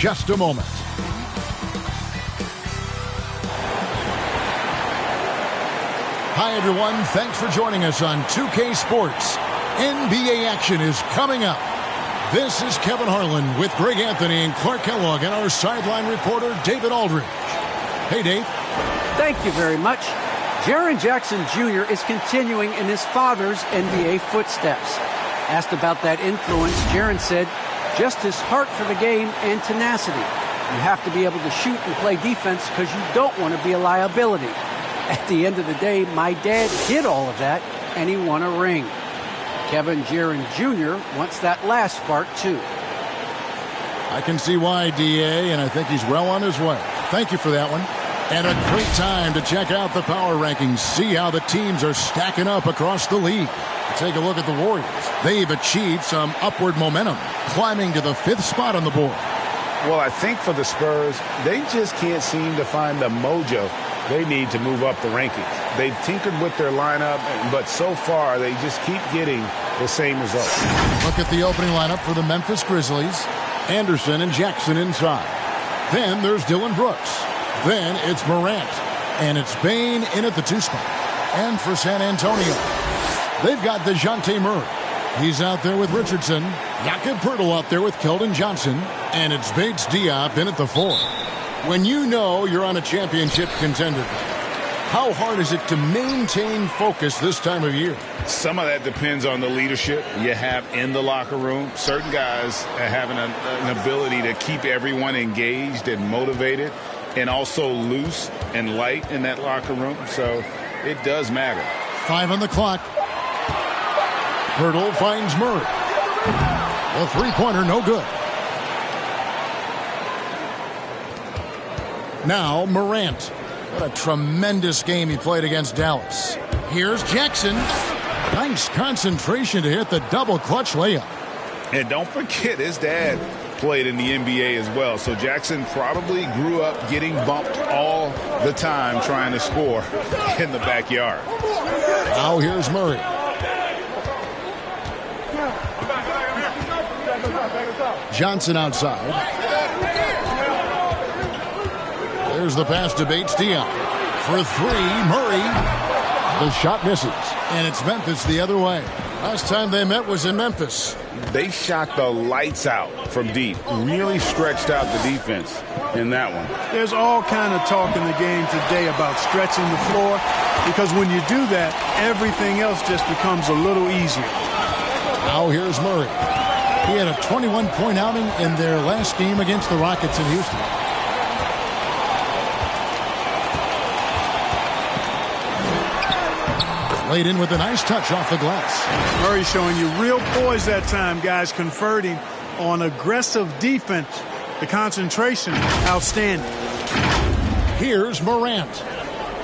just a moment. Hi, everyone. Thanks for joining us on 2K Sports. NBA action is coming up. This is Kevin Harlan with Greg Anthony and Clark Kellogg and our sideline reporter, David Aldridge. Hey, Dave. Thank you very much. Jaron Jackson Jr. is continuing in his father's NBA footsteps. Asked about that influence, Jaron said, just his heart for the game and tenacity. You have to be able to shoot and play defense because you don't want to be a liability. At the end of the day, my dad did all of that, and he won a ring. Kevin Jaron Jr. wants that last part, too. I can see why, D.A., and I think he's well on his way. Thank you for that one. And a great time to check out the power rankings, see how the teams are stacking up across the league. Take a look at the Warriors. They've achieved some upward momentum, climbing to the 5th spot on the board. Well, I think for the Spurs, they just can't seem to find the mojo they need to move up the rankings. They've tinkered with their lineup, but so far they just keep getting the same results. Look at the opening lineup for the Memphis Grizzlies. Anderson and Jackson inside. Then there's Dylan Brooks. Then it's Morant. And it's Bane in at the 2 spot. And for San Antonio, they've got DeJounte Murray. He's out there with Richardson. Jakob Poeltl out there with Keldon Johnson. And it's Bates Diop in at the 4. When you know you're on a championship contender, how hard is it to maintain focus this time of year? Some of that depends on the leadership you have in the locker room. Certain guys having an ability to keep everyone engaged and motivated and also loose and light in that locker room. So it does matter. 5 on the clock. Poeltl finds Murray. The three-pointer, no good. Now Morant. What a tremendous game he played against Dallas. Here's Jackson. Nice concentration to hit the double clutch layup. And don't forget, his dad played in the NBA as well. So Jackson probably grew up getting bumped all the time trying to score in the backyard. Now here's Murray. Johnson outside. There's the pass to Bates Diop. For 3, Murray. The shot misses. And it's Memphis the other way. Last time they met was in Memphis. They shot the lights out from deep. Really stretched out the defense in that one. There's all kind of talk in the game today about stretching the floor, because when you do that, everything else just becomes a little easier. Now here's Murray. He had a 21-point outing in their last game against the Rockets in Houston. Laid in with a nice touch off the glass. Murray showing you real poise that time, guys, converting on aggressive defense. The concentration, outstanding. Here's Morant.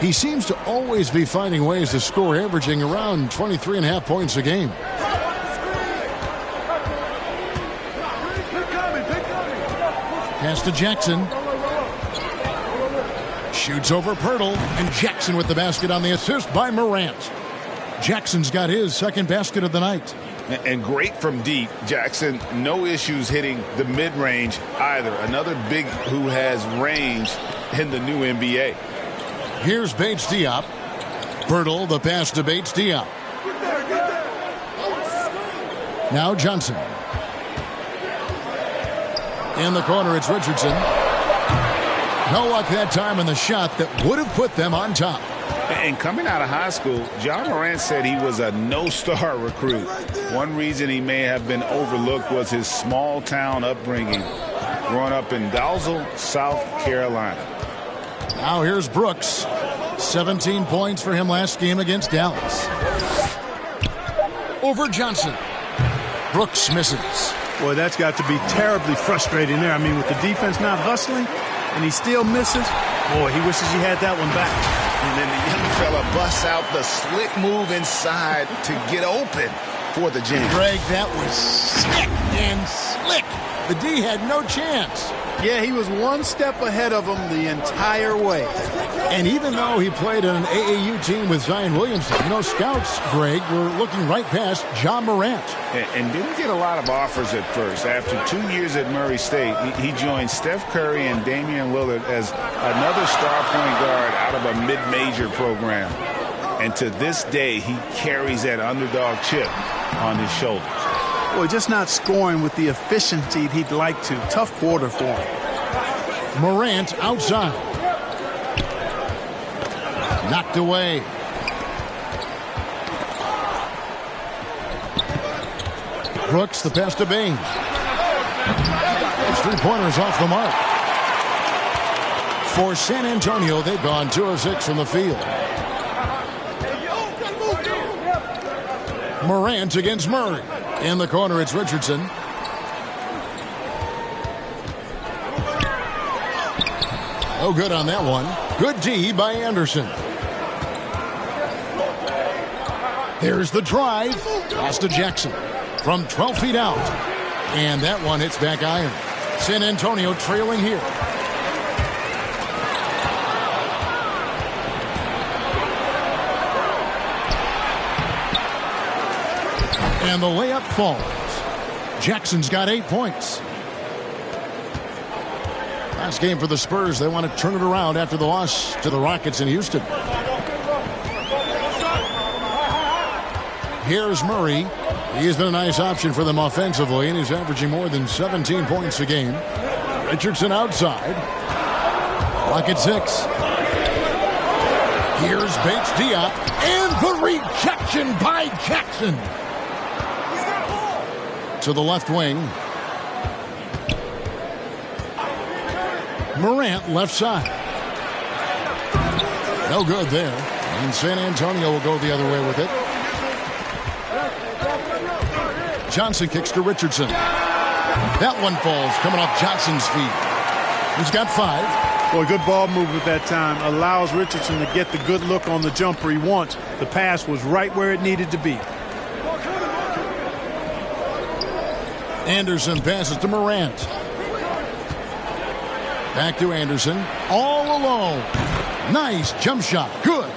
He seems to always be finding ways to score, averaging around 23.5 points a game. Pass to Jackson. Shoots over Poeltl, and Jackson with the basket on the assist by Morant. Jackson's got his second basket of the night. And great from deep. Jackson, no issues hitting the mid-range either. Another big who has range in the new NBA. Here's Bates Diop. Poeltl, the pass to Bates Diop. Now Johnson. In the corner, it's Richardson. No luck that time in the shot that would have put them on top. And coming out of high school, John Morant said he was a no-star recruit. One reason he may have been overlooked was his small-town upbringing, growing up in Dalzell, South Carolina. Now here's Brooks. 17 points for him last game against Dallas. Over Johnson. Brooks misses. Boy, that's got to be terribly frustrating there. I mean, with the defense not hustling, and he still misses, boy, he wishes he had that one back. And then the young fella busts out the slick move inside to get open for the jam. Greg, that was slick and slick. The D had no chance. Yeah, he was one step ahead of him the entire way. And even though he played on an AAU team with Zion Williamson, scouts, Greg, were looking right past Ja Morant. And didn't get a lot of offers at first. After 2 years at Murray State, he joined Steph Curry and Damian Lillard as another star point guard out of a mid-major program. And to this day, he carries that underdog chip on his shoulders. Well, just not scoring with the efficiency he'd like to. Tough quarter for him. Morant outside. Knocked away. Brooks, the pass to Bain. His three-pointers off the mark. For San Antonio, they've gone 2 of 6 from the field. Morant against Murray. In the corner, it's Richardson. Oh, good on that one. Good D by Anderson. Here's the drive. Pass to Jackson from 12 feet out. And that one hits back iron. San Antonio trailing here. And the layup falls. Jackson's got 8 points. Last game for the Spurs. They want to turn it around after the loss to the Rockets in Houston. Here's Murray. He's been a nice option for them offensively, and he's averaging more than 17 points a game. Richardson outside. Rocket 6. Here's Bates Diop. And the rejection by Jackson. To the left wing. Morant left side. No good there. And San Antonio will go the other way with it. Johnson kicks to Richardson. That one falls coming off Johnson's feet. He's got 5. Well, good ball movement that time. Allows Richardson to get the good look on the jumper he wants. The pass was right where it needed to be. Anderson passes to Morant. Back to Anderson. All alone. Nice jump shot. Good.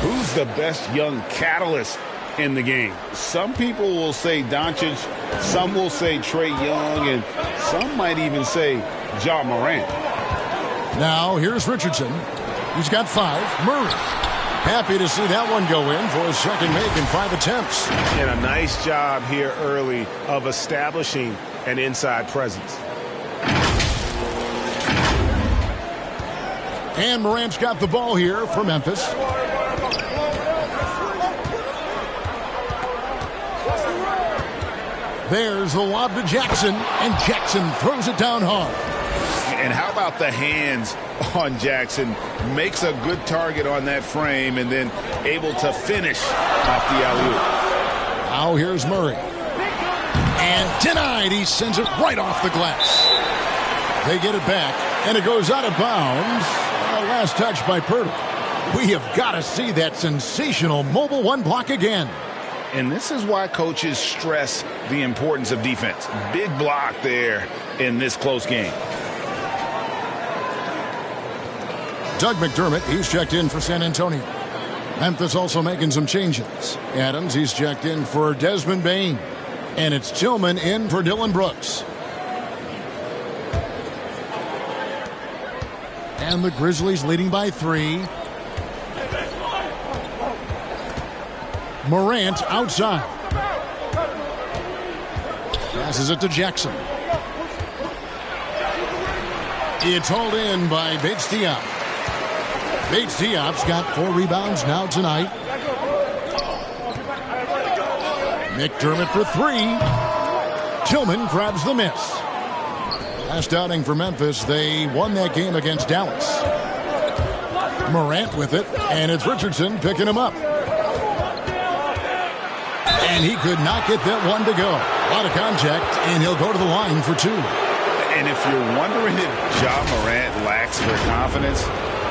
Who's the best young catalyst in the game? Some people will say Doncic. Some will say Trae Young. And some might even say Ja Morant. Now here's Richardson. He's got 5. Murray. Happy to see that one go in for a second make in 5 attempts. And a nice job here early of establishing an inside presence. And Morant's got the ball here for Memphis. There's the lob to Jackson, and Jackson throws it down hard. And how about the hands on Jackson? Makes a good target on that frame and then able to finish off the alley-oop. Now here's Murray. And denied. He sends it right off the glass. They get it back, and it goes out of bounds. Last touch by Purtle. We have got to see that sensational mobile one block again. And this is why coaches stress the importance of defense. Big block there in this close game. Doug McDermott, he's checked in for San Antonio. Memphis also making some changes. Adams, he's checked in for Desmond Bain. And it's Tillman in for Dylan Brooks. And the Grizzlies leading by 3. Morant outside. Passes it to Jackson. It's hauled in by Bates Diop. Bates Diop's got 4 rebounds now tonight. McDermott for 3. Tillman grabs the miss. Last outing for Memphis, they won that game against Dallas. Morant with it, and it's Richardson picking him up. And he could not get that one to go. A lot of contact, and he'll go to the line for 2. And if you're wondering if Ja Morant lacks for confidence,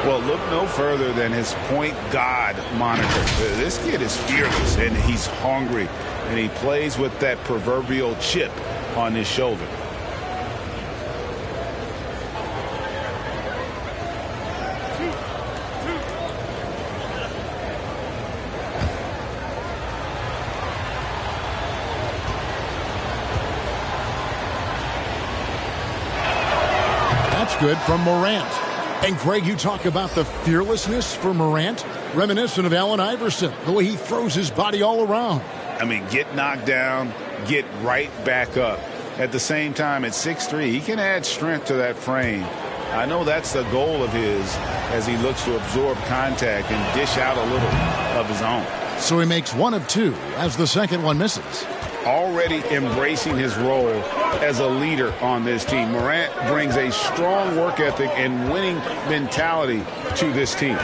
well, look no further than his point God moniker. This kid is fearless, and he's hungry, and he plays with that proverbial chip on his shoulder. That's good from Morant. And, Greg, you talk about the fearlessness for Morant, reminiscent of Allen Iverson, the way he throws his body all around. I mean, get knocked down, get right back up. At the same time, at 6'3", he can add strength to that frame. I know that's the goal of his as he looks to absorb contact and dish out a little of his own. So he makes 1 of 2 as the second one misses. Already embracing his role as a leader on this team. Morant brings a strong work ethic and winning mentality to this team.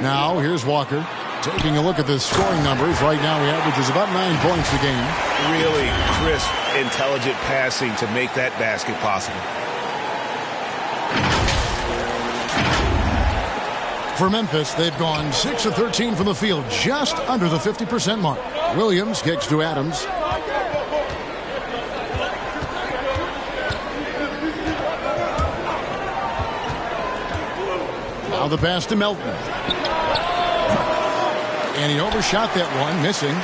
Now, here's Walker. Taking a look at the scoring numbers, right now he averages about 9 points a game. Really crisp, intelligent passing to make that basket possible. For Memphis, they've gone 6 of 13 from the field, just under the 50% mark. Williams kicks to Adams. Now the pass to Melton. And he overshot that one, missing.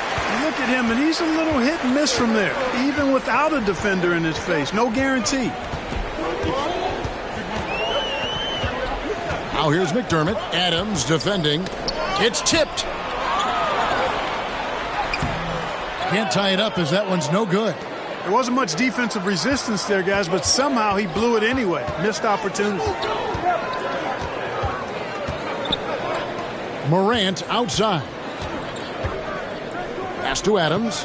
Look at him, and he's a little hit and miss from there, even without a defender in his face. No guarantee. Now here's McDermott. Adams defending. It's tipped. Can't tie it up as that one's no good. There wasn't much defensive resistance there, guys, but somehow he blew it anyway. Missed opportunity. Morant outside. Pass to Adams.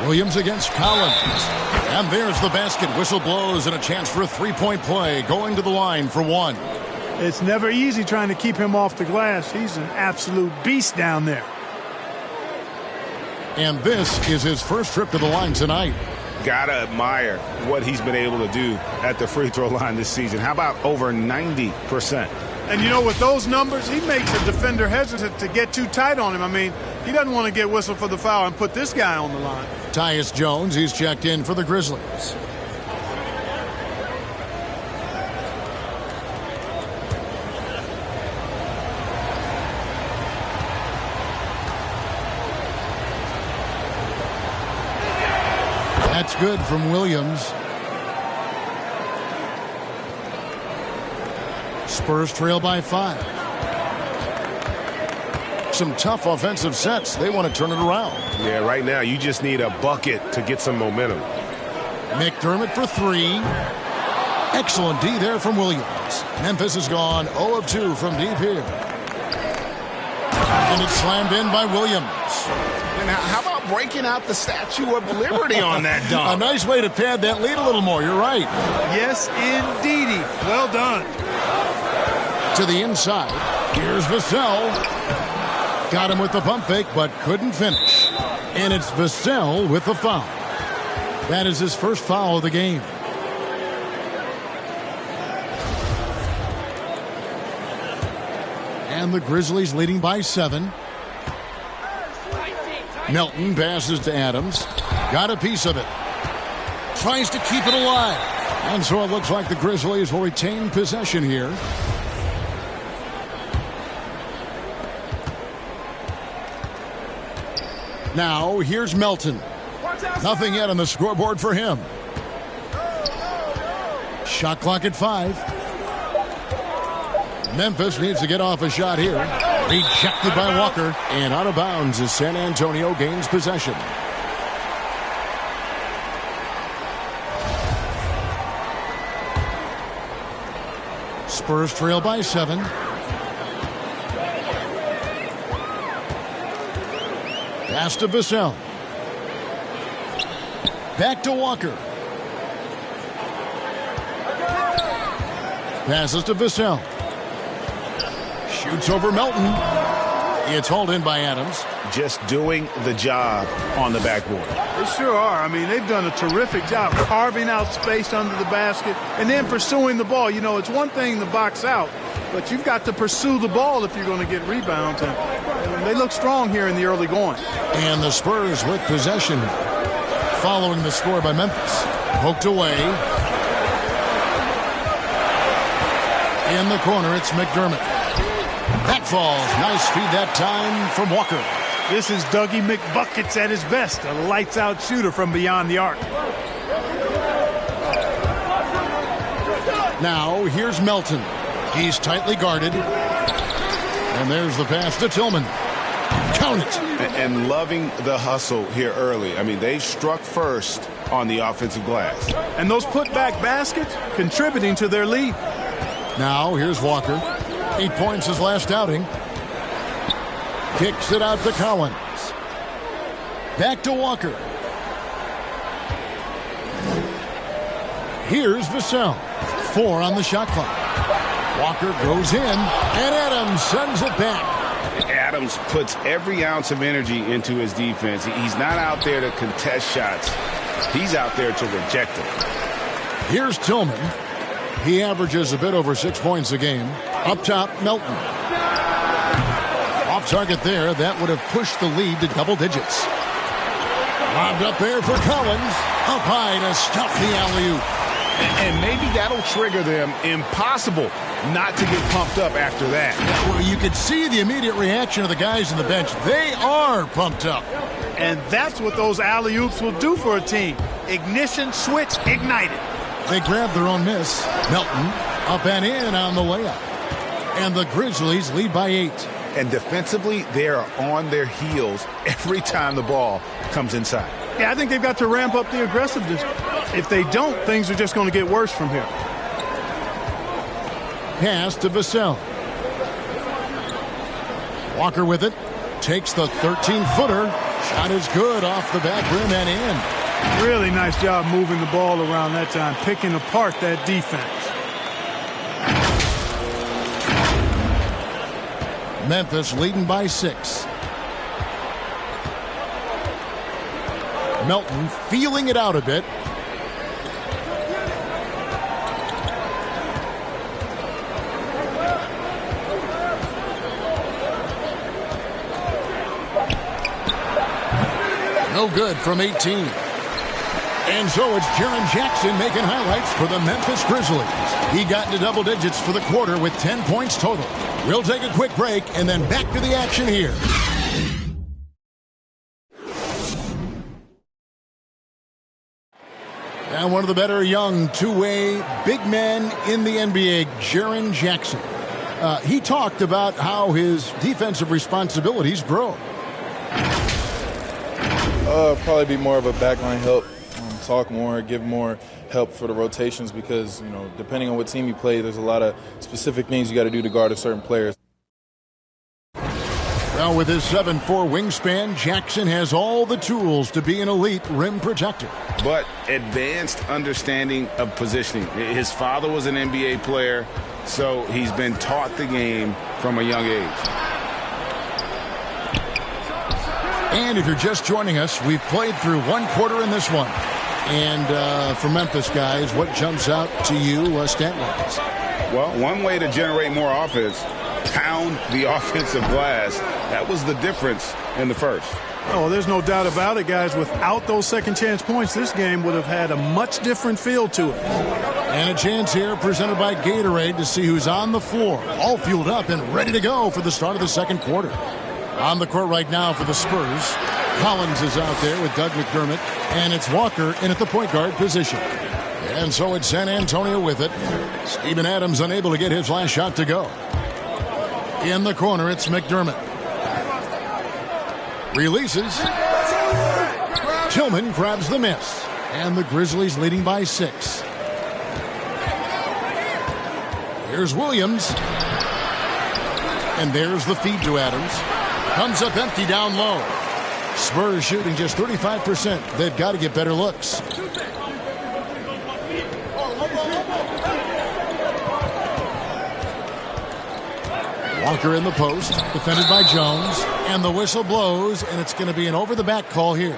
Williams against Collins. And there's the basket. Whistle blows and a chance for a three-point play. Going to the line for 1. It's never easy trying to keep him off the glass. He's an absolute beast down there. And this is his first trip to the line tonight. Gotta admire what he's been able to do at the free throw line this season. How about over 90%? And, you know, with those numbers, he makes a defender hesitant to get too tight on him. I mean, he doesn't want to get whistled for the foul and put this guy on the line. Tyus Jones, he's checked in for the Grizzlies. That's good from Williams. Spurs trail by 5. Some tough offensive sets. They want to turn it around. Yeah, right now you just need a bucket to get some momentum. McDermott for 3. Excellent D there from Williams. Memphis has gone 0 of 2 from deep here. And it's slammed in by Williams. And how about breaking out the Statue of Liberty on that dunk? A nice way to pad that lead a little more. You're right. Yes, indeedy. Well done. To the inside. Here's Vassell. Got him with the pump fake, but couldn't finish. And it's Vassell with the foul. That is his first foul of the game. And the Grizzlies leading by 7. Melton passes to Adams. Got a piece of it. Tries to keep it alive. And so it looks like the Grizzlies will retain possession here. Now, here's Melton. Nothing yet on the scoreboard for him. Shot clock at 5. Memphis needs to get off a shot here. Rejected by Walker. And out of bounds as San Antonio gains possession. Spurs trail by 7. Pass to Vassell. Back to Walker. Passes to Vassell. Shoots over Melton. It's hauled in by Adams. Just doing the job on the backboard. They sure are. I mean, they've done a terrific job carving out space under the basket and then pursuing the ball. You know, it's one thing to box out, but you've got to pursue the ball if you're going to get rebounds. And they look strong here in the early going. And the Spurs with possession following the score by Memphis. Poked away. In the corner, it's McDermott. That falls. Nice feed that time from Walker. This is Dougie McBuckets at his best. A lights-out shooter from beyond the arc. Now here's Melton. He's tightly guarded. And there's the pass to Tillman. Count it. And loving the hustle here early. I mean, they struck first on the offensive glass. And those putback baskets contributing to their lead. Now here's Walker. 8 points his last outing. Kicks it out to Collins. Back to Walker. Here's Vassell. 4 on the shot clock. Walker goes in, and Adams sends it back. Adams puts every ounce of energy into his defense. He's not out there to contest shots. He's out there to reject them. Here's Tillman. He averages a bit over 6 points a game. Up top, Melton. Off target there. That would have pushed the lead to double digits. Lobbed up there for Collins. Up high to stuff the alley-oop. And maybe that'll trigger them. Impossible not to get pumped up after that. Well, you could see the immediate reaction of the guys on the bench. They are pumped up. And that's what those alley-oops will do for a team. Ignition switch ignited. They grab their own miss. Melton up and in on the layup. And the Grizzlies lead by 8. And defensively, they are on their heels every time the ball comes inside. Yeah, I think they've got to ramp up the aggressiveness. If they don't, things are just going to get worse from here. Pass to Vassell. Walker with it. Takes the 13-footer. Shot is good off the back rim and in. Really nice job moving the ball around that time, picking apart that defense. Memphis leading by 6. Melton feeling it out a bit. No good from 18. And so it's Jaron Jackson making highlights for the Memphis Grizzlies. He got into double digits for the quarter with 10 points total. We'll take a quick break and then back to the action here. And one of the better young two-way big men in the NBA, Jaron Jackson. He talked about how his defensive responsibilities grow. Probably be more of a backline help, talk more, give more help for the rotations because, depending on what team you play, there's a lot of specific things you got to do to guard a certain player. Well, with his 7'4" wingspan, Jackson has all the tools to be an elite rim protector. But advanced understanding of positioning. His father was an NBA player, so he's been taught the game from a young age. And if you're just joining us, we've played through one quarter in this one. And for Memphis guys, what jumps out to you stat-wise? Well, one way to generate more offense, pound the offensive glass. That was the difference in the first. Oh, there's no doubt about it, guys. Without those second chance points, this game would have had a much different feel to it. And a chance here presented by Gatorade to see who's on the floor, all fueled up and ready to go for the start of the second quarter. On the court right now for the Spurs, Collins is out there with Doug McDermott, and it's Walker in at the point guard position. And so it's San Antonio with it. Steven Adams unable to get his last shot to go. In the corner, it's McDermott. Releases. Tillman grabs the miss. And the Grizzlies leading by 6. Here's Williams. And there's the feed to Adams. Comes up empty down low. Spurs shooting just 35%. They've got to get better looks. Walker in the post, defended by Jones, and the whistle blows, and it's going to be an over-the-back call here.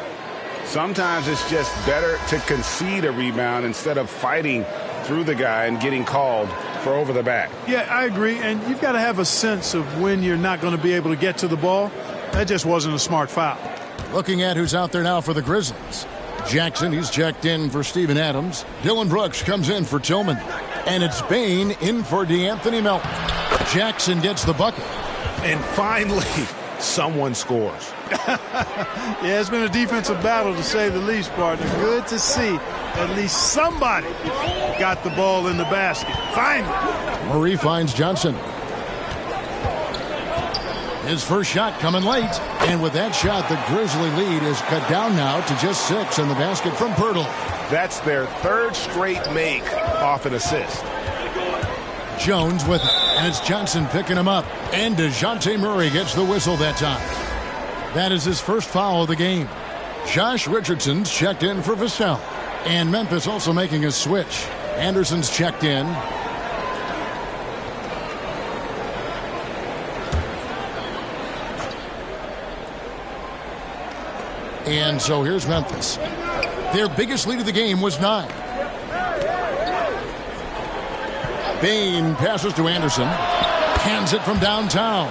Sometimes it's just better to concede a rebound instead of fighting through the guy and getting called for over the back. Yeah, I agree, and you've got to have a sense of when you're not going to be able to get to the ball. That just wasn't a smart foul. Looking at who's out there now for the Grizzlies. Jackson, he's checked in for Steven Adams. Dillon Brooks comes in for Tillman. And it's Bane in for DeAnthony Melton. Jackson gets the bucket. And finally, someone scores. Yeah, it's been a defensive battle to say the least, partner. Good to see At least somebody got the ball in the basket. Finally. Murray finds Johnson. His first shot coming late. And with that shot, the Grizzly lead is cut down now to just 6 in the basket from Pirtle. That's their third straight make off an assist. Jones with it. And it's Johnson picking him up. And DeJounte Murray gets the whistle that time. That is his first foul of the game. Josh Richardson's checked in for Vassell. And Memphis also making a switch. Anderson's checked in. And so here's Memphis. Their biggest lead of the game was 9. Bain passes to Anderson. Hands it from downtown.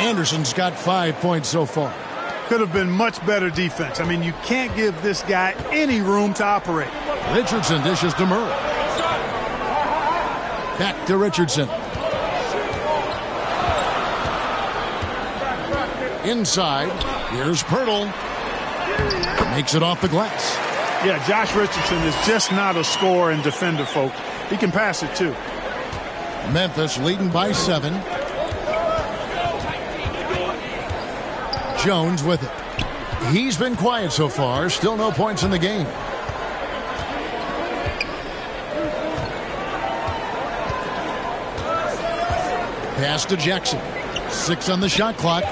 Anderson's got 5 points so far. Could have been much better defense. I mean, you can't give this guy any room to operate. Richardson dishes to Murray. Back to Richardson. Inside. Here's Pirtle. Makes it off the glass. Yeah, Josh Richardson is just not a scorer and defender, folks. He can pass it, too. Memphis leading by 7. Jones with it. He's been quiet so far. Still no points in the game. Pass to Jackson. 6 on the shot clock.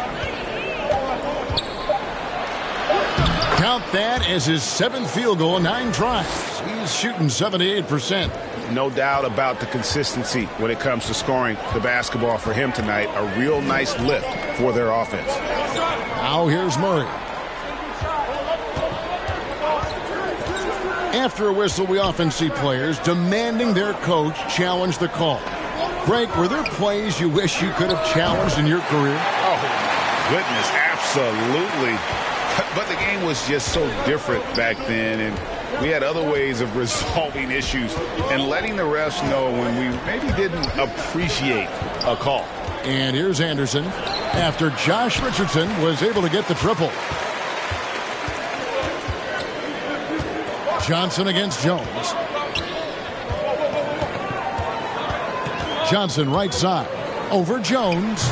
Count that as his 7th field goal in 9 tries. He's shooting 78%. No doubt about the consistency when it comes to scoring the basketball for him tonight. A real nice lift for their offense. Now here's Murray. After a whistle, we often see players demanding their coach challenge the call. Greg, were there plays you wish you could have challenged in your career? Oh, goodness, absolutely. But the game was just so different back then, and we had other ways of resolving issues and letting the refs know when we maybe didn't appreciate a call. And here's Anderson after Josh Richardson was able to get the triple. Johnson against Jones. Johnson right side. Over Jones.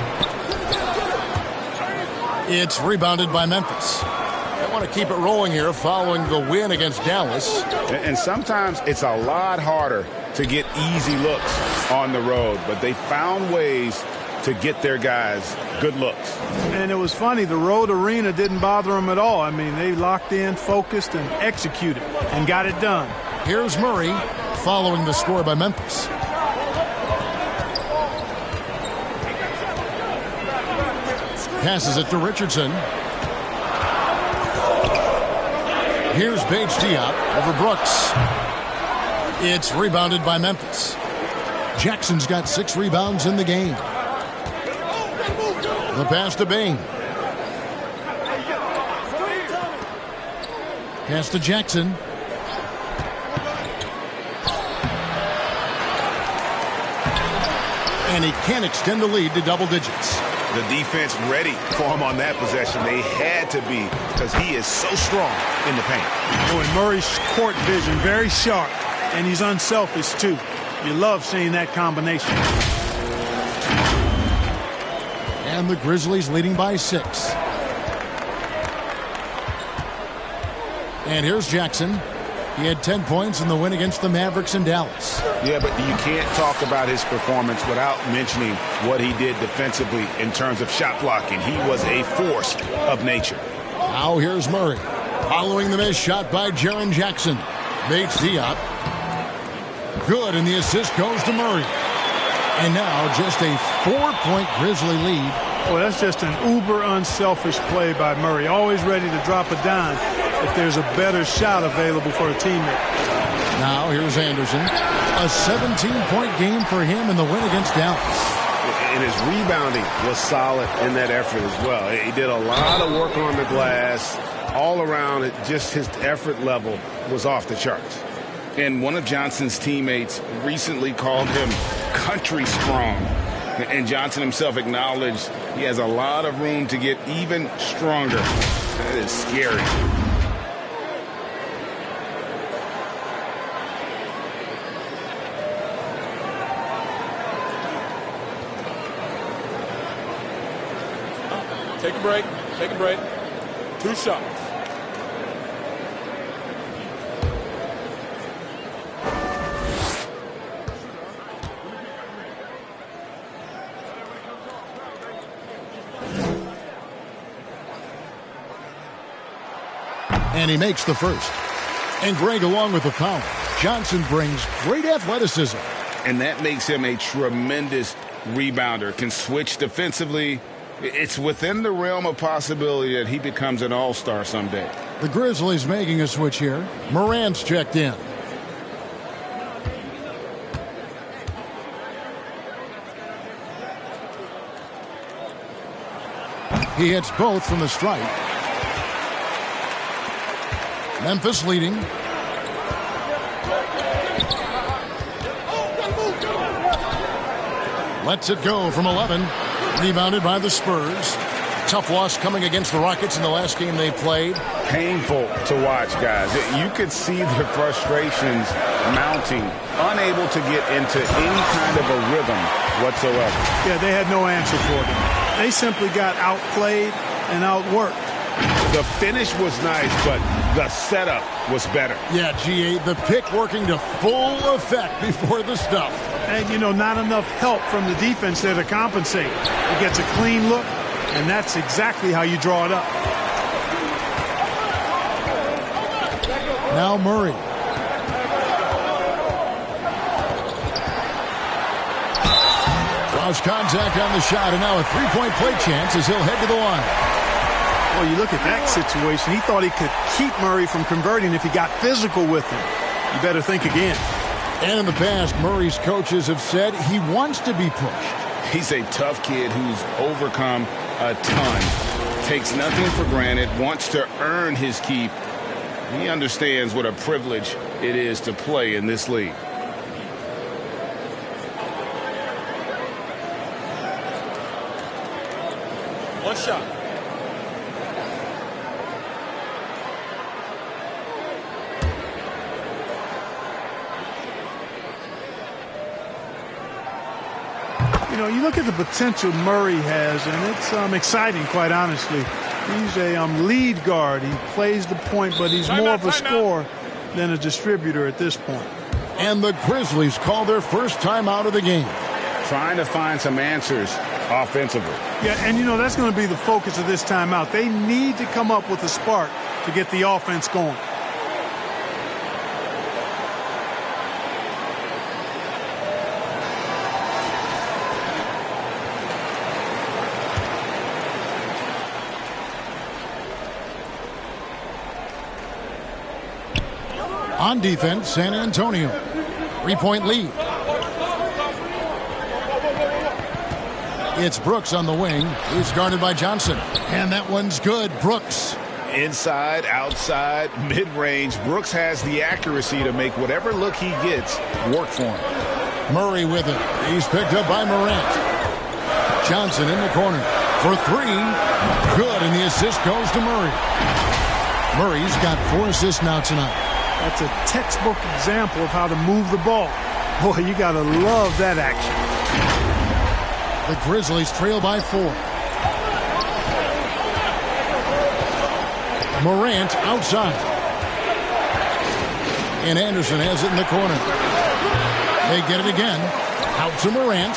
It's rebounded by Memphis. They want to keep it rolling here following the win against Dallas. And sometimes it's a lot harder to get easy looks on the road, but they found ways to get their guys good looks. And it was funny, the road arena didn't bother them at all. I mean, they locked in, focused, and executed, and got it done. Here's Murray following the score by Memphis. Passes it to Richardson. Here's Bates Diop over Brooks. It's rebounded by Memphis. Jackson's got 6 rebounds in the game. The pass to Bain. Pass to Jackson. And he can't extend the lead to double digits. The defense ready for him on that possession. They had to be because he is so strong in the paint. Oh, and Murray's court vision very sharp, and he's unselfish too. You love seeing that combination. And the Grizzlies leading by 6. And here's Jackson. He had 10 points in the win against the Mavericks in Dallas. Yeah, but you can't talk about his performance without mentioning what he did defensively in terms of shot blocking. He was a force of nature. Now here's Murray. Following the missed shot by Jaron Jackson. Bates Diop. Good, and the assist goes to Murray. And now just a 4-point Grizzly lead. Well, that's just an uber unselfish play by Murray. Always ready to drop a dime if there's a better shot available for a teammate. Now here's Anderson. A 17-point game for him in the win against Dallas. And his rebounding was solid in that effort as well. He did a lot of work on the glass. All around, just his effort level was off the charts. And one of Johnson's teammates recently called him country strong. And Johnson himself acknowledged he has a lot of room to get even stronger. That is scary. Take a break. Take a break. 2 shots. And he makes the first. And Greg, along with the foul, Johnson brings great athleticism. And that makes him a tremendous rebounder. Can switch defensively. It's within the realm of possibility that he becomes an all-star someday. The Grizzlies making a switch here. Morant's checked in. He hits both from the stripe. Memphis leading. Lets it go from 11. Rebounded by the Spurs. Tough loss coming against the Rockets in the last game they played. Painful to watch, guys. You could see the frustrations mounting, unable to get into any kind of a rhythm whatsoever. Yeah, they had no answer for them. They simply got outplayed and outworked. The finish was nice, but the setup was better. Yeah, G8, the pick working to full effect before the stuff. And, you know, not enough help from the defense there to compensate. It gets a clean look, and that's exactly how you draw it up. Now Murray. Draws contact on the shot, and now a three-point play chance as he'll head to the line. Well, you look at that situation. He thought he could keep Murray from converting if he got physical with him. You better think again. And in the past, Murray's coaches have said he wants to be pushed. He's a tough kid who's overcome a ton. Takes nothing for granted, wants to earn his keep. He understands what a privilege it is to play in this league. One shot. You know, you look at the potential Murray has, and it's exciting, quite honestly. He's a lead guard. He plays the point, but he's more of a scorer than a distributor at this point. And the Grizzlies call their first time out of the game. Trying to find some answers offensively. Yeah, and, you know, that's going to be the focus of this timeout. They need to come up with a spark to get the offense going. On defense, San Antonio. 3-point lead. It's Brooks on the wing. He's guarded by Johnson. And that one's good. Brooks. Inside, outside, mid-range. Brooks has the accuracy to make whatever look he gets work for him. Murray with it. He's picked up by Morant. Johnson in the corner for three. Good, and the assist goes to Murray. Murray's got 4 assists now tonight. That's a textbook example of how to move the ball. Boy, you got to love that action. The Grizzlies trail by 4. Morant outside. And Anderson has it in the corner. They get it again. Out to Morant.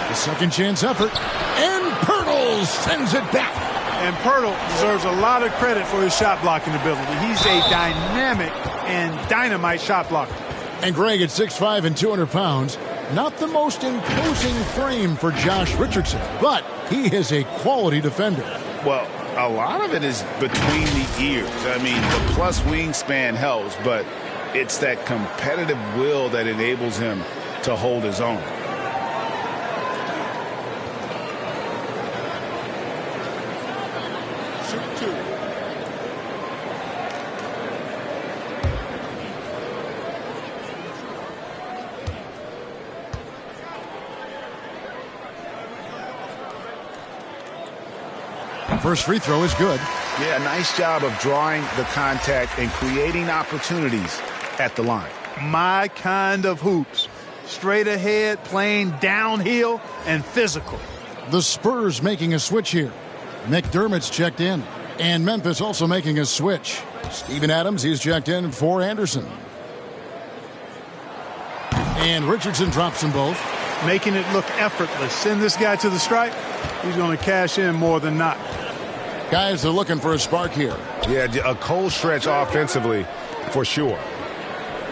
The second chance effort. And Pirtle sends it back. And Pirtle deserves a lot of credit for his shot blocking ability. He's a dynamic and dynamite shot blocker. And Greg at 6'5" and 200 pounds. Not the most imposing frame for Josh Richardson, but he is a quality defender. Well, a lot of it is between the ears. I mean, the plus wingspan helps, but it's that competitive will that enables him to hold his own. First free throw is good. Yeah, nice job of drawing the contact and creating opportunities at the line. My kind of hoops. Straight ahead, playing downhill, and physical. The Spurs making a switch here. McDermott's checked in. And Memphis also making a switch. Steven Adams, he's checked in for Anderson. And Richardson drops them both. Making it look effortless. Send this guy to the stripe. He's going to cash in more than not. Guys, they're looking for a spark here. Yeah, a cold stretch offensively for sure.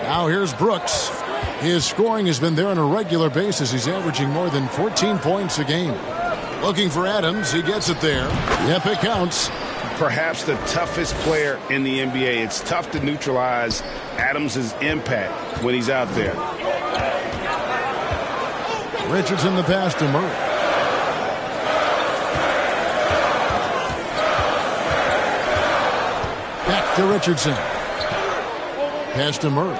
Now here's Brooks. His scoring has been there on a regular basis. He's averaging more than 14 points a game. Looking for Adams. He gets it there. Yep, it counts. Perhaps the toughest player in the NBA. It's tough to neutralize Adams' impact when he's out there. Richardson the pass to Murray. Back to Richardson. Pass to Murray.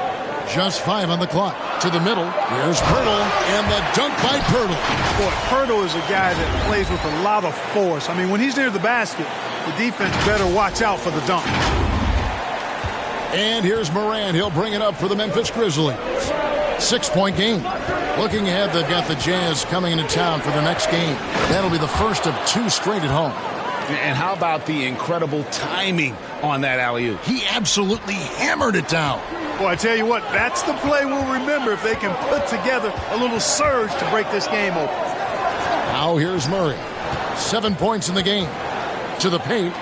Just 5 on the clock. To the middle. Here's Pirtle. And the dunk by Pirtle. Boy, Pirtle is a guy that plays with a lot of force. I mean, when he's near the basket, the defense better watch out for the dunk. And here's Morant. He'll bring it up for the Memphis Grizzlies. 6-point game. Looking ahead, they've got the Jazz coming into town for their next game. That'll be the first of 2 straight at home. And how about the incredible timing on that alley-oop? He absolutely hammered it down. Boy, I tell you what, that's the play we'll remember if they can put together a little surge to break this game open. Now here's Murray. 7 points in the game. To the paint.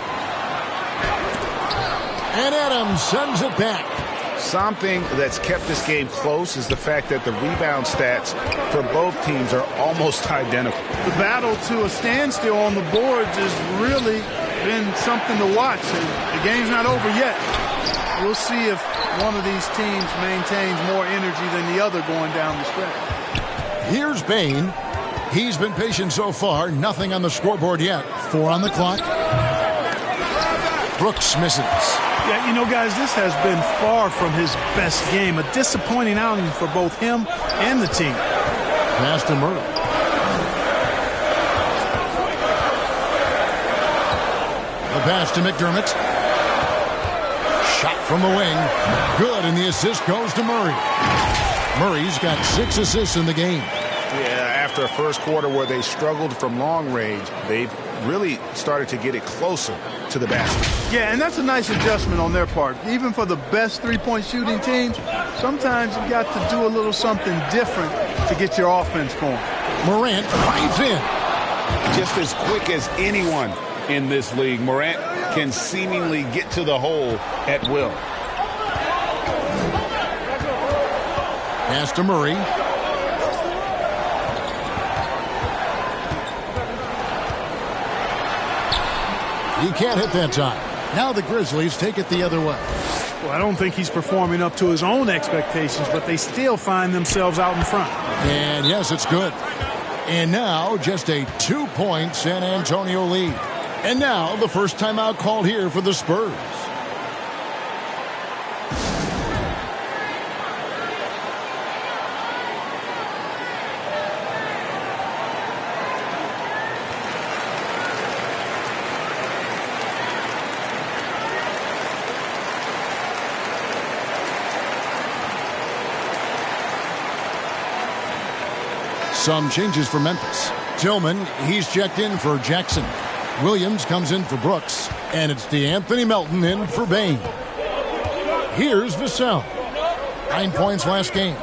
And Adams sends it back. Something that's kept this game close is the fact that the rebound stats for both teams are almost identical. The battle to a standstill on the boards has really been something to watch. And the game's not over yet. We'll see if one of these teams maintains more energy than the other going down the stretch. Here's Bane. He's been patient so far. Nothing on the scoreboard yet. 4 on the clock. Brooks misses. Yeah, you know, guys, this has been far from his best game. A disappointing outing for both him and the team. Pass to Murray. The pass to McDermott. Shot from the wing. Good, and the assist goes to Murray. Murray's got 6 assists in the game. Yeah, after a first quarter where they struggled from long range, they've really started to get it closer to the basket. Yeah, and that's a nice adjustment on their part. Even for the best three-point shooting teams, sometimes you got to do a little something different to get your offense going. Morant drives in. Just as quick as anyone in this league, Morant can seemingly get to the hole at will. Pass to Murray. He can't hit that time. Now the Grizzlies take it the other way. Well, I don't think he's performing up to his own expectations, but they still find themselves out in front. And yes, it's good. And now just a 2-point San Antonio lead. And now the first timeout called here for the Spurs. Some changes for Memphis. Tillman, he's checked in for Jackson. Williams comes in for Brooks. And it's DeAnthony Melton in for Bane. Here's Vassell. 9 points last game.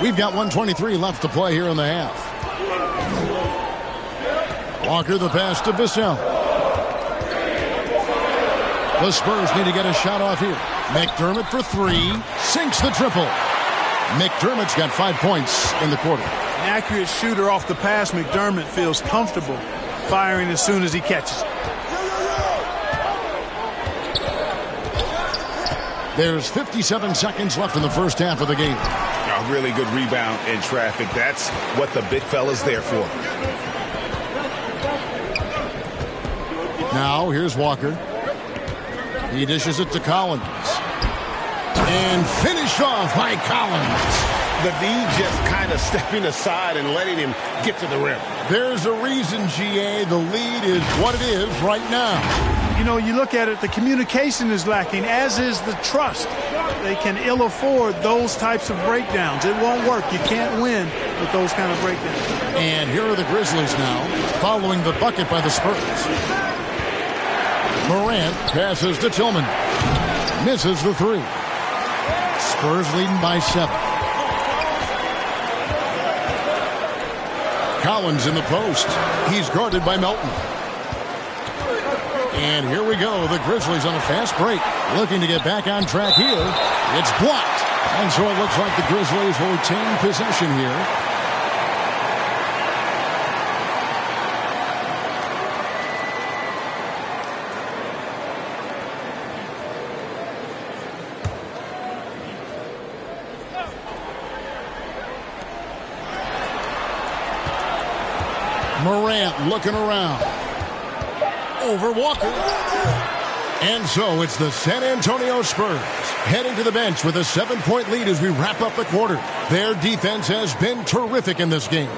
We've got 1:23 left to play here in the half. Walker the pass to Vassell. The Spurs need to get a shot off here. McDermott for 3. Sinks the triple. McDermott's got 5 points in the quarter. An accurate shooter off the pass. McDermott feels comfortable firing as soon as he catches it. There's 57 seconds left in the first half of the game. A really good rebound in traffic. That's what the big fella's there for. Now here's Walker. He dishes it to Collins. And finished off by Collins. The D just kind of stepping aside and letting him get to the rim. There's a reason, GA. The lead is what it is right now. you know, you look at it, the communication is lacking, as is the trust. They can ill afford those types of breakdowns. It won't work. You can't win with those kind of breakdowns. And here are the Grizzlies now, following the bucket by the Spurs. Morant passes to Tillman. Misses the three. Spurs leading by 7. Collins in the post. He's guarded by Melton. And here we go. The Grizzlies on a fast break. Looking to get back on track here. It's blocked. And so it looks like the Grizzlies will retain possession here. Morant looking around. Over Walker. And so it's the San Antonio Spurs heading to the bench with a 7-point lead as we wrap up the quarter. Their defense has been terrific in this game.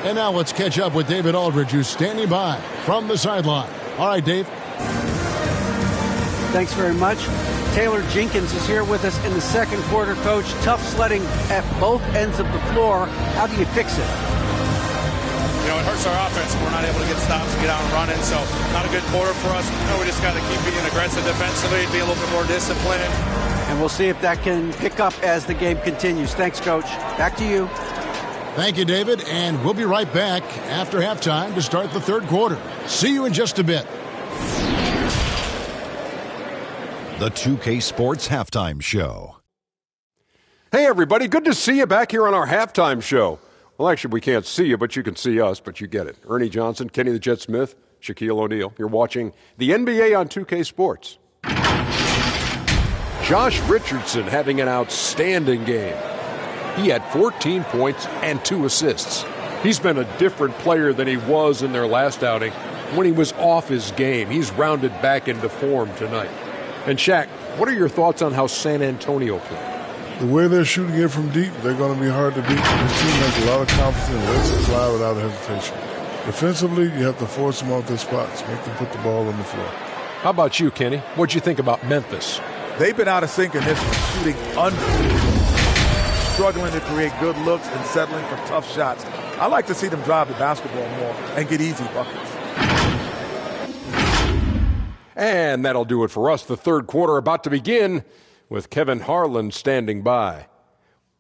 And now let's catch up with David Aldridge, who's standing by from the sideline. All right, Dave. Thanks very much. Taylor Jenkins is here with us in the second quarter, Coach. Tough sledding at both ends of the floor. How do you fix it? You know, it hurts our offense. We're not able to get stops and get out and running, so not a good quarter for us. You know, we just got to keep being aggressive defensively, be a little bit more disciplined. And we'll see if that can pick up as the game continues. Thanks, Coach. Back to you. Thank you, David, and we'll be right back after halftime to start the third quarter. See you in just a bit. The 2K Sports Halftime Show. Hey, everybody. Good to see you back here on our halftime show. Well, actually, we can't see you, but you can see us, but you get it. Ernie Johnson, Kenny the Jet Smith, Shaquille O'Neal. You're watching the NBA on 2K Sports. Josh Richardson having an outstanding game. He had 14 points and 2 assists. He's been a different player than he was in their last outing when he was off his game. He's rounded back into form tonight. And Shaq, what are your thoughts on how San Antonio played? The way they're shooting it from deep, they're going to be hard to beat. This team has a lot of confidence and lets it fly without hesitation. Defensively, you have to force them off their spots, make them put the ball on the floor. How about you, Kenny? What'd you think about Memphis? They've been out of sync in this one, shooting under, struggling to create good looks and settling for tough shots. I like to see them drive the basketball more and get easy buckets. And that'll do it for us. The third quarter about to begin with Kevin Harlan standing by.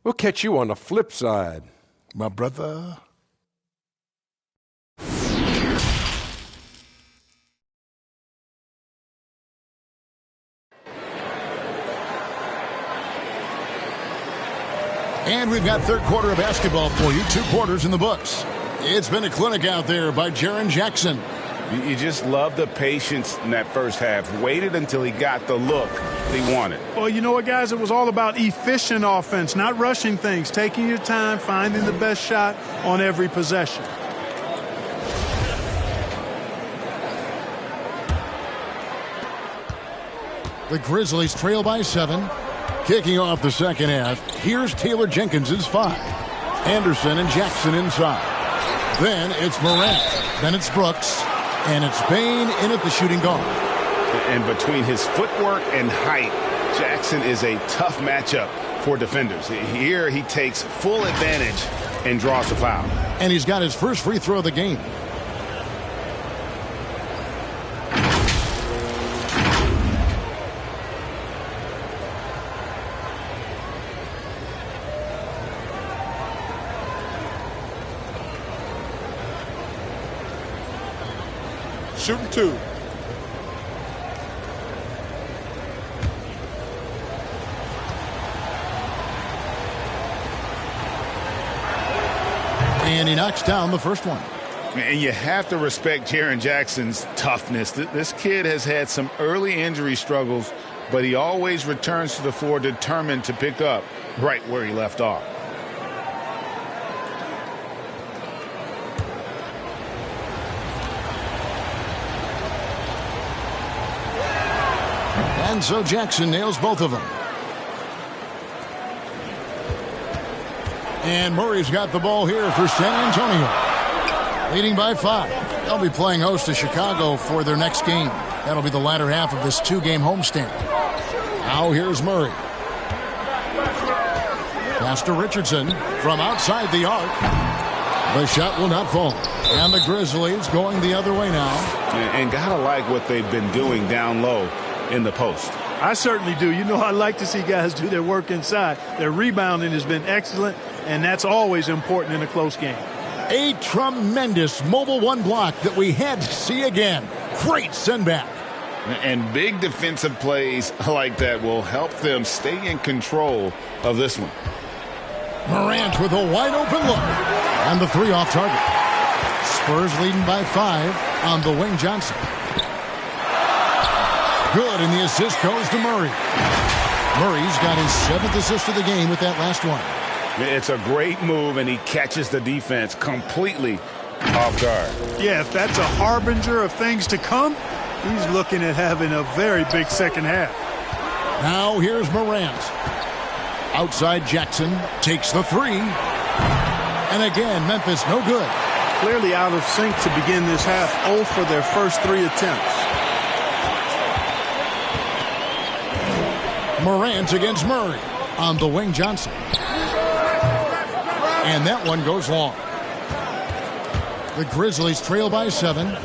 We'll catch you on the flip side, my brother. And we've got third quarter of basketball for you. 2 quarters in the books. It's been a clinic out there by Jaron Jackson. You just love the patience in that first half. Waited until he got the look that he wanted. Well, you know what, guys? It was all about efficient offense, not rushing things, taking your time, finding the best shot on every possession. The Grizzlies trail by 7. Kicking off the second half, here's Taylor Jenkins' 5. Anderson and Jackson inside. Then it's Morant. Then it's Brooks. And it's Bain in at the shooting guard. And between his footwork and height, Jackson is a tough matchup for defenders. Here he takes full advantage and draws the foul. And he's got his first free throw of the game. Shooting 2. And he knocks down the first one. And you have to respect Jaron Jackson's toughness. This kid has had some early injury struggles, but he always returns to the floor determined to pick up right where he left off. And so Jackson nails both of them. And Murray's got the ball here for San Antonio. Leading by 5. They'll be playing host to Chicago for their next game. That'll be the latter half of this two-game homestand. Now here's Murray. Pass to Richardson from outside the arc. The shot will not fall. And the Grizzlies going the other way now. And gotta like what they've been doing down low in the post. I certainly do. You know, I like to see guys do their work inside. Their rebounding has been excellent, and that's always important in a close game. A tremendous mobile one block that we had to see again. Great send back. And big defensive plays like that will help them stay in control of this one. Morant with a wide open look. And the three off target. Spurs leading by 5 on the wing. Johnson. Good, and the assist goes to Murray. Murray's got his 7th assist of the game with that last one. It's a great move, and he catches the defense completely off guard. Yeah, if that's a harbinger of things to come, he's looking at having a very big second half. Now here's Morant. Outside Jackson takes the 3. And again, Memphis no good. Clearly out of sync to begin this half. 0 for their first 3 attempts. Morant against Murray on the wing. Johnson. And that one goes long. The Grizzlies trail by 7.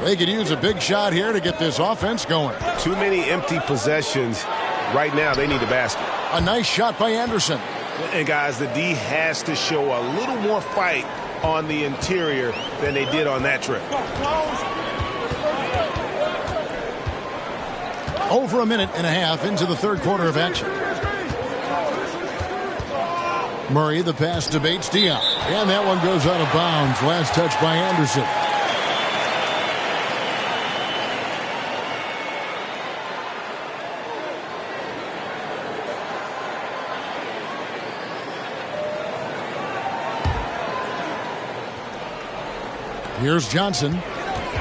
They could use a big shot here to get this offense going. Too many empty possessions. Right now, they need a basket. A nice shot by Anderson. And, guys, the D has to show a little more fight on the interior than they did on that trip. Over a minute and a half into the third quarter of action. Murray, the pass to Bates Diop. And that one goes out of bounds. Last touch by Anderson. Here's Johnson.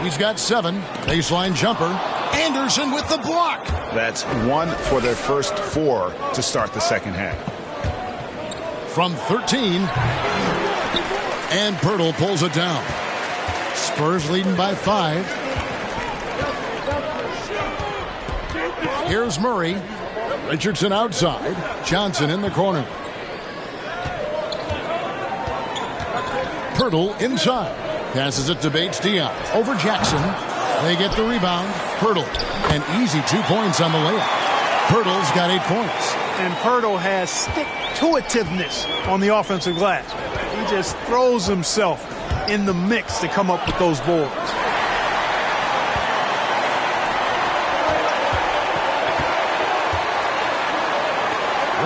He's got 7. Baseline jumper. Anderson with the block. That's 1 for their first 4 to start the second half. From 13. And Pirtle pulls it down. Spurs leading by 5. Here's Murray. Richardson outside. Johnson in the corner. Pirtle inside. Passes it to Bates Diop. Over Jackson. They get the rebound. Pirtle. An easy 2 points on the layup. Pirtle's got 8 points. And Pirtle has stick-to-itiveness on the offensive glass. He just throws himself in the mix to come up with those boards.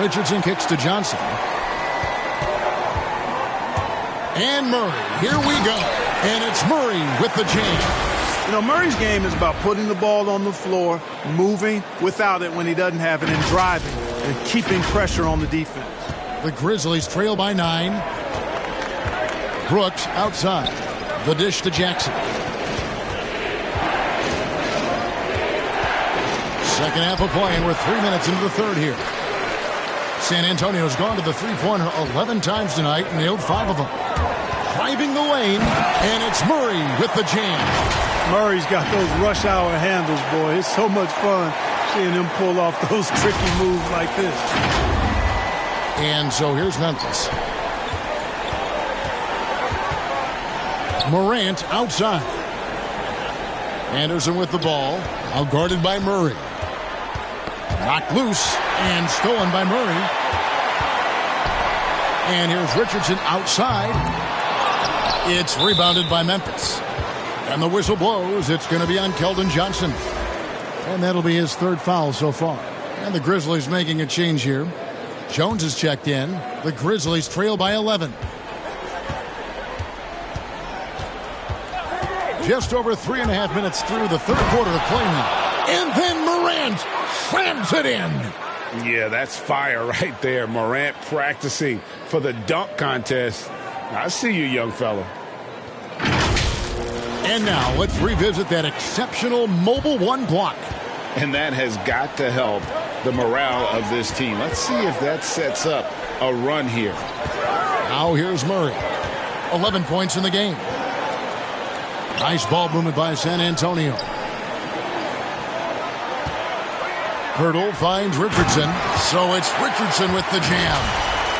Richardson kicks to Johnson. And Murray. Here we go. And it's Murray with the jam. You know, Murray's game is about putting the ball on the floor, moving without it when he doesn't have it, and driving and keeping pressure on the defense. The Grizzlies trail by 9. Brooks outside. The dish to Jackson. Second half of play, and we're 3 minutes into the third here. San Antonio's gone to the three-pointer 11 times tonight, nailed 5 of them. Driving the lane, and it's Murray with the jam. Murray's got those rush hour handles, boy. It's so much fun seeing him pull off those tricky moves like this. And so here's Memphis. Morant outside. Anderson with the ball. Out guarded by Murray. Knocked loose and stolen by Murray. And here's Richardson outside. It's rebounded by Memphis. And the whistle blows. It's going to be on Keldon Johnson. And that'll be his 3rd foul so far. And the Grizzlies making a change here. Jones is checked in. The Grizzlies trail by 11. Just over 3.5 minutes through the third quarter of play now. And then Morant slams it in. Yeah, that's fire right there. Morant practicing for the dunk contest. I see you, young fella. And now let's revisit that exceptional mobile one block. And that has got to help the morale of this team. Let's see if that sets up a run here. Now here's Murray. 11 points in the game. Nice ball movement by San Antonio. Hurdle finds Richardson, so it's Richardson with the jam.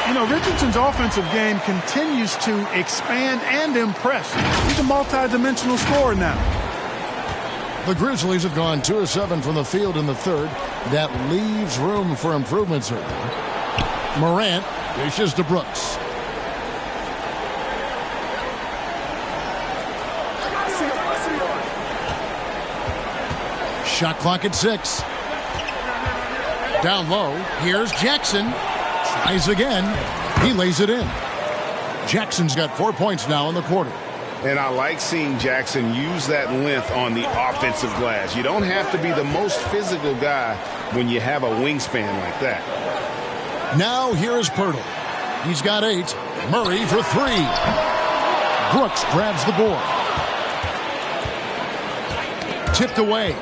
You know, Richardson's offensive game continues to expand and impress. He's a multi-dimensional scorer now. The Grizzlies have gone 2 of 7 from the field in the third. That leaves room for improvement, certainly. Morant dishes to Brooks. Shot clock at 6. Down low, here's Jackson. Tries again. He lays it in. Jackson's got 4 points now in the quarter. And I like seeing Jackson use that length on the offensive glass. You don't have to be the most physical guy when you have a wingspan like that. Now here is Pirtle. He's got 8. Murray for 3. Brooks grabs the board. Tipped away.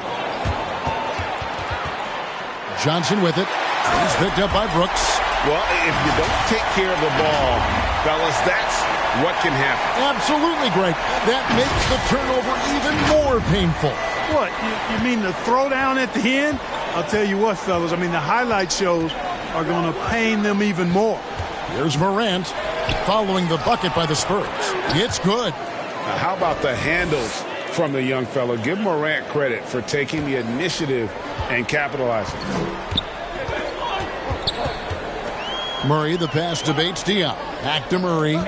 Johnson with it. He's picked up by Brooks. Well, if you don't take care of the ball, fellas, that's what can happen. Absolutely, Greg. That makes the turnover even more painful. What, you mean the throwdown at the end? I'll tell you what, fellas, I mean the highlight shows are going to pain them even more. Here's Morant following the bucket by the Spurs. It's good. Now, how about the handles from the young fella? Give Morant credit for taking the initiative and capitalizing. Murray, the pass to Bates Diop. Back to Murray.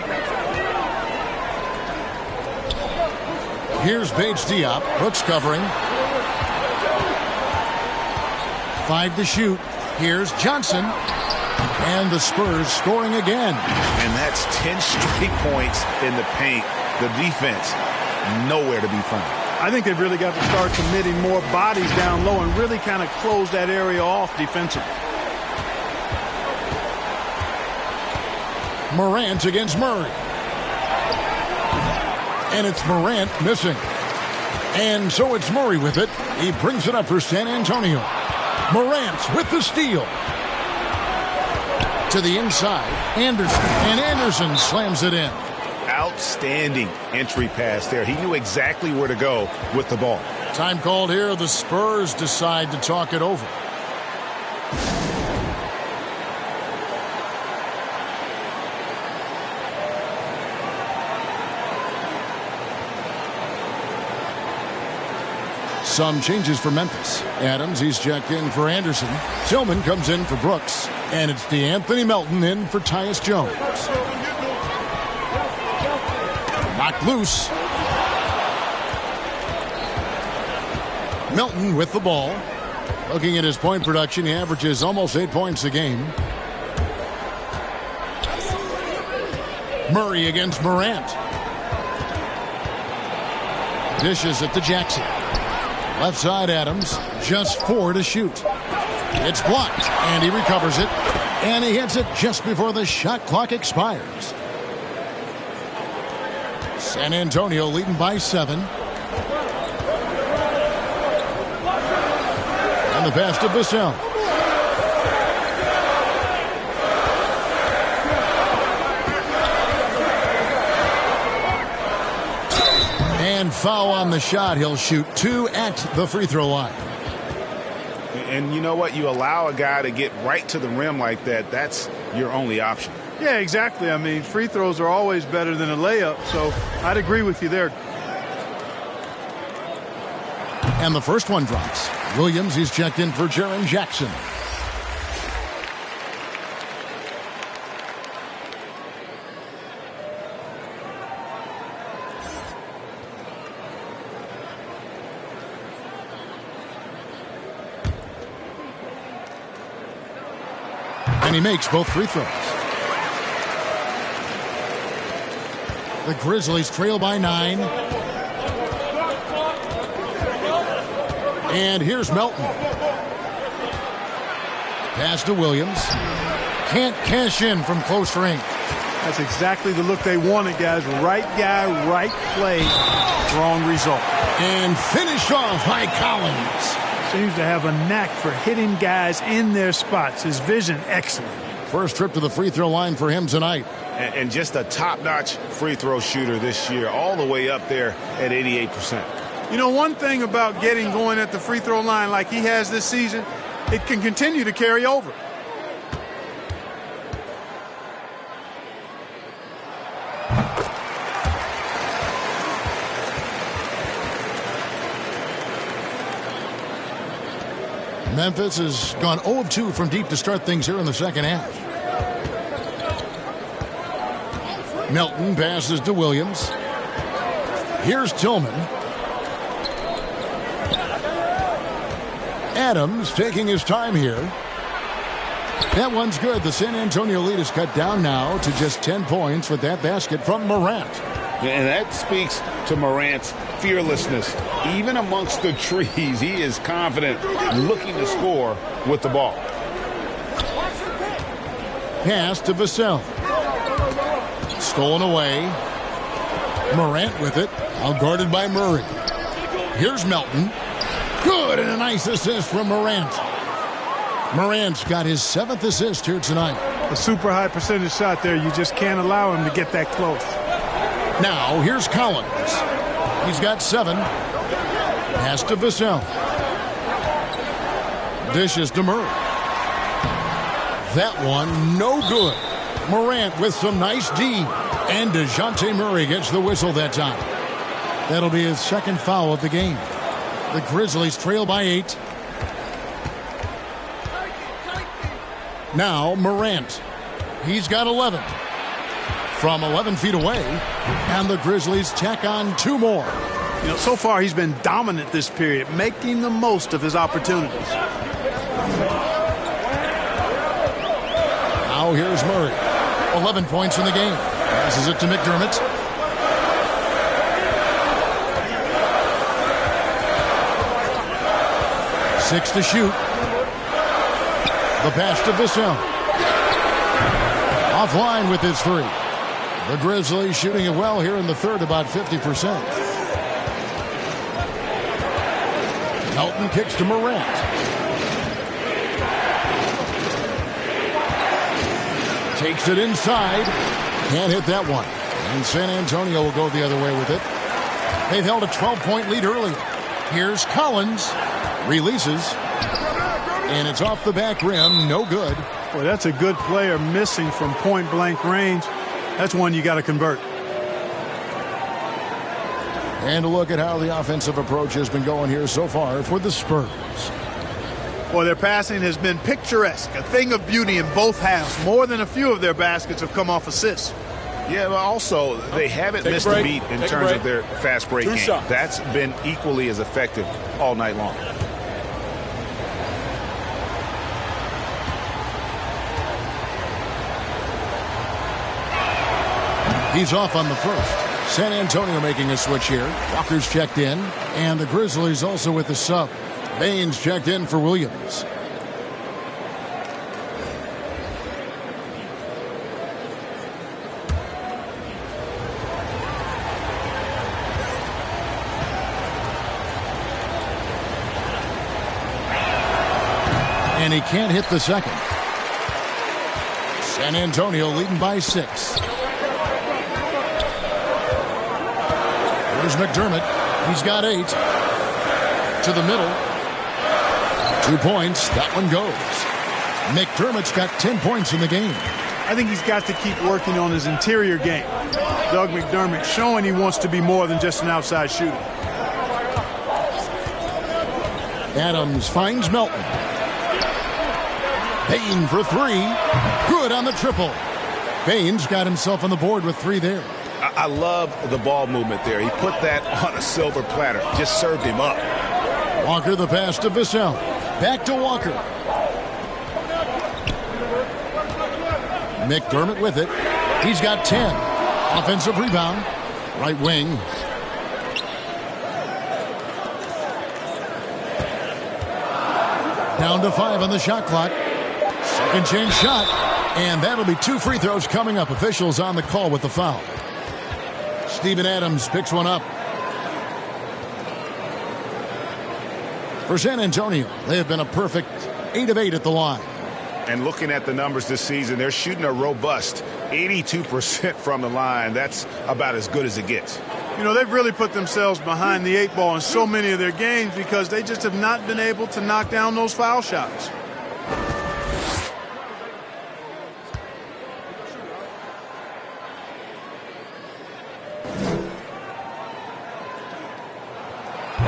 Here's Bates Diop. Brooks covering. 5 to shoot. Here's Johnson. And the Spurs scoring again. And that's 10 straight points in the paint. The defense, nowhere to be found. I think they've really got to start committing more bodies down low and really kind of close that area off defensively. Morant against Murray. And it's Morant missing. And so it's Murray with it. He brings it up for San Antonio. Morant with the steal. To the inside. Anderson. And Anderson slams it in. Outstanding entry pass there. He knew exactly where to go with the ball. Time called here. The Spurs decide to talk it over. Some changes for Memphis. Adams, he's checked in for Anderson. Tillman comes in for Brooks. And it's DeAnthony Melton in for Tyus Jones. Knocked loose. Melton with the ball. Looking at his point production, he averages almost 8 points a game. Murray against Morant. Dishes it to Jackson. Left side Adams, just 4 to shoot. It's blocked, and he recovers it. And he hits it just before the shot clock expires. San Antonio leading by 7. And the pass to Vassell. And foul on the shot. He'll shoot 2 at the free throw line. And you know what? You allow a guy to get right to the rim like that. That's your only option. Yeah, exactly. I mean, free throws are always better than a layup, so I'd agree with you there. And the first one drops. Williams, he's checked in for Jaron Jackson. And he makes both free throws. The Grizzlies trail by 9. And here's Melton. Pass to Williams. Can't cash in from close range. That's exactly the look they wanted, guys. Right guy, right play, wrong result. And finish off by Collins. Seems to have a knack for hitting guys in their spots. His vision, excellent. First trip to the free throw line for him tonight. And just a top-notch free throw shooter this year, all the way up there at 88%. You know, one thing about getting going at the free throw line like he has this season, it can continue to carry over. Memphis has gone 0 of 2 from deep to start things here in the second half. Melton passes to Williams. Here's Tillman. Adams taking his time here. That one's good. The San Antonio lead is cut down now to just 10 points with that basket from Morant. And that speaks to Morant's fearlessness. Even amongst the trees, he is confident, looking to score with the ball. Pass to Vassell. Stolen away. Morant with it. Now guarded by Murray. Here's Melton. Good, and a nice assist from Morant. Morant's got his 7th assist here tonight. A super high percentage shot there. You just can't allow him to get that close. Now, here's Collins. He's got 7. Pass to Vassell. Dishes to Murray. That one, no good. Morant with some nice D. And DeJounte Murray gets the whistle that time. That'll be his 2nd foul of the game. The Grizzlies trail by 8. Now Morant. He's got 11. From 11 feet away. And the Grizzlies tack on 2 more. You know, so far he's been dominant this period, making the most of his opportunities. Now here's Murray. 11 points in the game. Passes it to McDermott. Six to shoot. The pass to Vassell. Offline with his 3. The Grizzlies shooting it well here in the third, about 50%. Melton kicks to Morant. Takes it inside. Can't hit that one. And San Antonio will go the other way with it. They've held a 12-point lead earlier. Here's Collins. Releases. And it's off the back rim. No good. Boy, that's a good player missing from point-blank range. That's one you got to convert. And a look at how the offensive approach has been going here so far for the Spurs. Boy, their passing has been picturesque, a thing of beauty in both halves. More than a few of their baskets have come off assists. Yeah, but also they haven't missed a beat in terms of their fast break game. Shots. That's been equally as effective all night long. He's off on the first. San Antonio making a switch here. Walker's checked in. And the Grizzlies also with the sub. Baines checked in for Williams. And he can't hit the second. San Antonio leading by 6. Here's McDermott. He's got 8. To the middle. 2 points. That one goes. McDermott's got 10 points in the game. I think he's got to keep working on his interior game. Doug McDermott showing he wants to be more than just an outside shooter. Adams finds Melton. Payne for 3. Good on the triple. Payne's got himself on the board with 3 there. I love the ball movement there. He put that on a silver platter. Just served him up. Walker the pass to Vassell. Back to Walker. McDermott with it. He's got 10. Offensive rebound. Right wing. Down to 5 on the shot clock. Second chance shot. And that'll be 2 free throws coming up. Officials on the call with the foul. Steven Adams picks one up. For San Antonio, they have been a perfect 8 of 8 at the line. And looking at the numbers this season, they're shooting a robust 82% from the line. That's about as good as it gets. You know, they've really put themselves behind the 8 ball in so many of their games because they just have not been able to knock down those foul shots.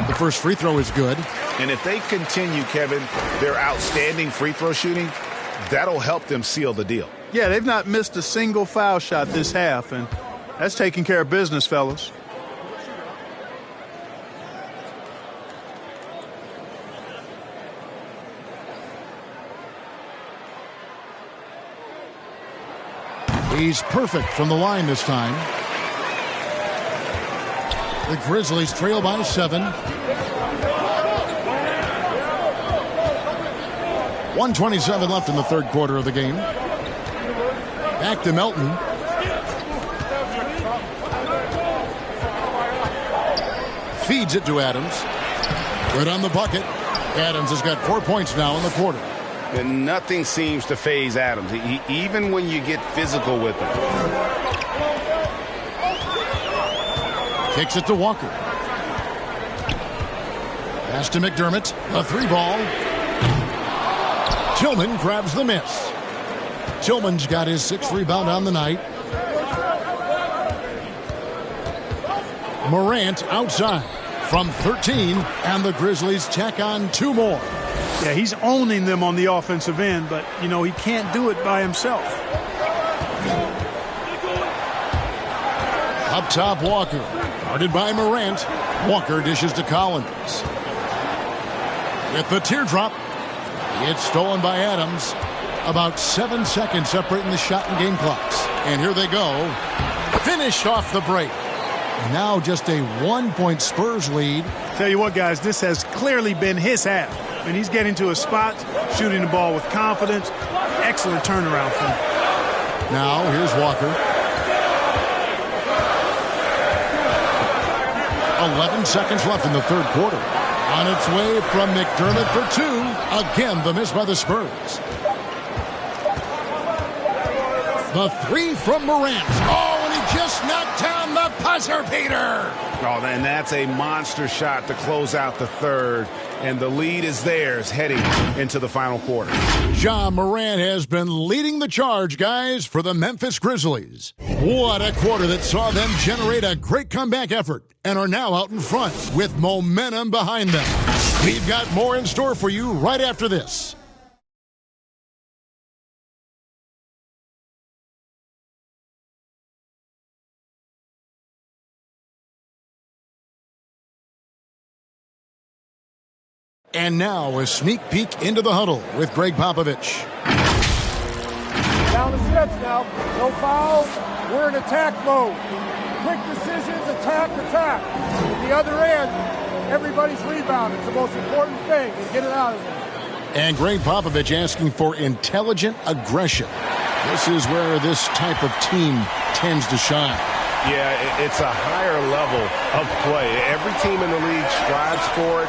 The first free throw is good. And if they continue, Kevin, their outstanding free throw shooting, that'll help them seal the deal. Yeah, they've not missed a single foul shot this half, and that's taking care of business, fellas. He's perfect from the line this time. The Grizzlies trail by 7. 1:27 left in the third quarter of the game. Back to Melton. Feeds it to Adams. Good on the bucket. Adams has got 4 points now in the quarter. And nothing seems to faze Adams, even when you get physical with him. Kicks it to Walker. Pass to McDermott. A 3-ball. Tillman grabs the miss. Tillman's got his 6th rebound on the night. Morant outside from 13, and the Grizzlies tack on 2 more. Yeah, he's owning them on the offensive end, but, you know, he can't do it by himself. Up top, Walker. Guarded by Morant. Walker dishes to Collins. With the teardrop. It's stolen by Adams. About 7 seconds separating the shot and game clocks. And here they go. Finished off the break. Now just a 1-point Spurs lead. Tell you what, guys, this has clearly been his half. And he's getting to a spot, shooting the ball with confidence. Excellent turnaround for him. Now here's Walker. 11 seconds left in the third quarter. On its way from McDermott for 2. Again, the miss by the Spurs. The 3 from Morant. Oh, and he just knocked down the buzzer beater. Oh, and that's a monster shot to close out the third. And the lead is theirs heading into the final quarter. Ja Morant has been leading the charge, guys, for the Memphis Grizzlies. What a quarter that saw them generate a great comeback effort and are now out in front with momentum behind them. We've got more in store for you right after this. And now a sneak peek into the huddle with Greg Popovich. Down the stretch now. No fouls. We're in attack mode. Quick decisions, attack. At the other end, everybody's rebounding. It's the most important thing. And get it out of there. And Greg Popovich asking for intelligent aggression. This is where this type of team tends to shine. Yeah, it's a higher level of play. Every team in the league strives for it.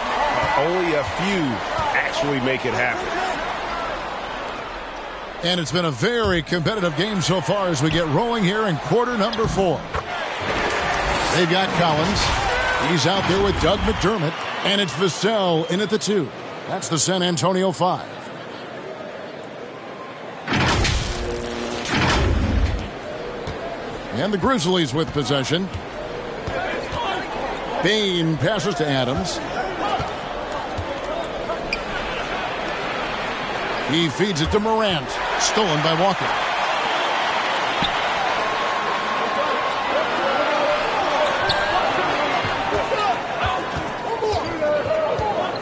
Only a few actually make it happen. And it's been a very competitive game so far as we get rolling here in quarter number 4. They've got Collins. He's out there with Doug McDermott. And it's Vassell in at the 2. That's the San Antonio 5. And the Grizzlies with possession. Bain passes to Adams. He feeds it to Morant. Stolen by Walker.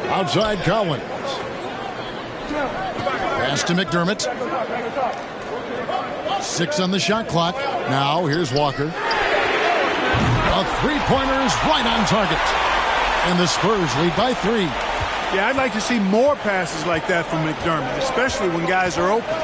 Outside Collins. Pass to McDermott. 6 on the shot clock. Now here's Walker. A 3-pointer is right on target. And the Spurs lead by 3. Yeah, I'd like to see more passes like that from McDermott, especially when guys are open.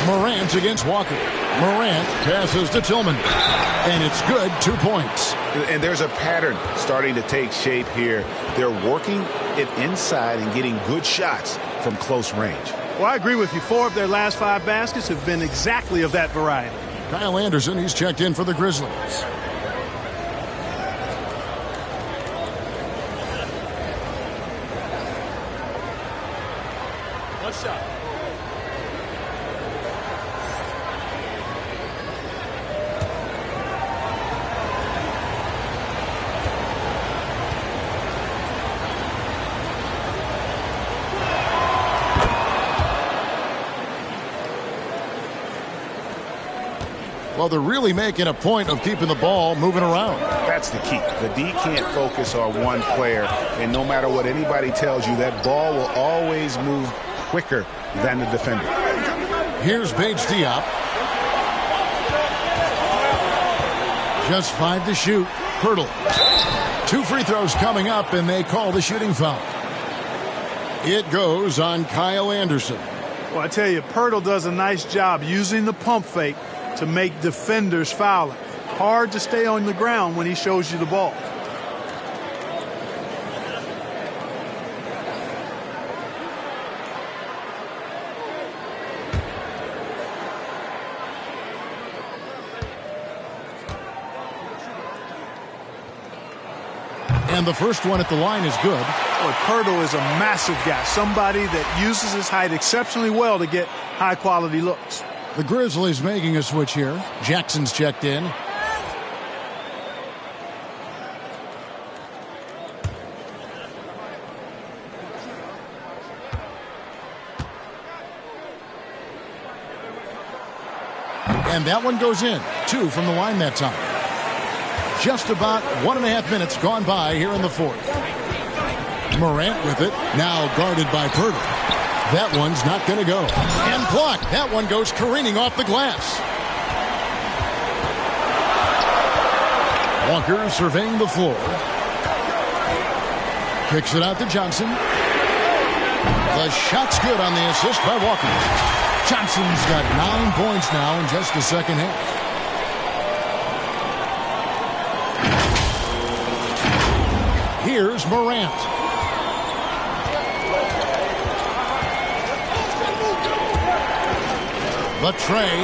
Morant against Walker. Morant passes to Tillman. And it's good, 2 points. And there's a pattern starting to take shape here. They're working it inside and getting good shots from close range. Well, I agree with you. 4 of their last 5 baskets have been exactly of that variety. Kyle Anderson, he's checked in for the Grizzlies. One shot. Well, they're really making a point of keeping the ball moving around. That's the key. The D can't focus on one player, and no matter what anybody tells you, that ball will always move quicker than the defender. Here's Paige Diop. Just 5 to shoot. Hurdle. 2 free throws coming up, and they call the shooting foul. It goes on Kyle Anderson. Well, I tell you, Pirtle does a nice job using the pump fake to make defenders foul him. Hard to stay on the ground when he shows you the ball. And the first one at the line is good. Boy, Pirtle is a massive guy, somebody that uses his height exceptionally well to get high-quality looks. The Grizzlies making a switch here. Jackson's checked in. And that one goes in. 2 from the line that time. Just about 1.5 minutes gone by here in the fourth. Morant with it. Now guarded by Pirtle. That one's not going to go. And blocked. That one goes careening off the glass. Walker surveying the floor. Kicks it out to Johnson. The shot's good on the assist by Walker. Johnson's got 9 points now in just the second half. Here's Morant. The tray.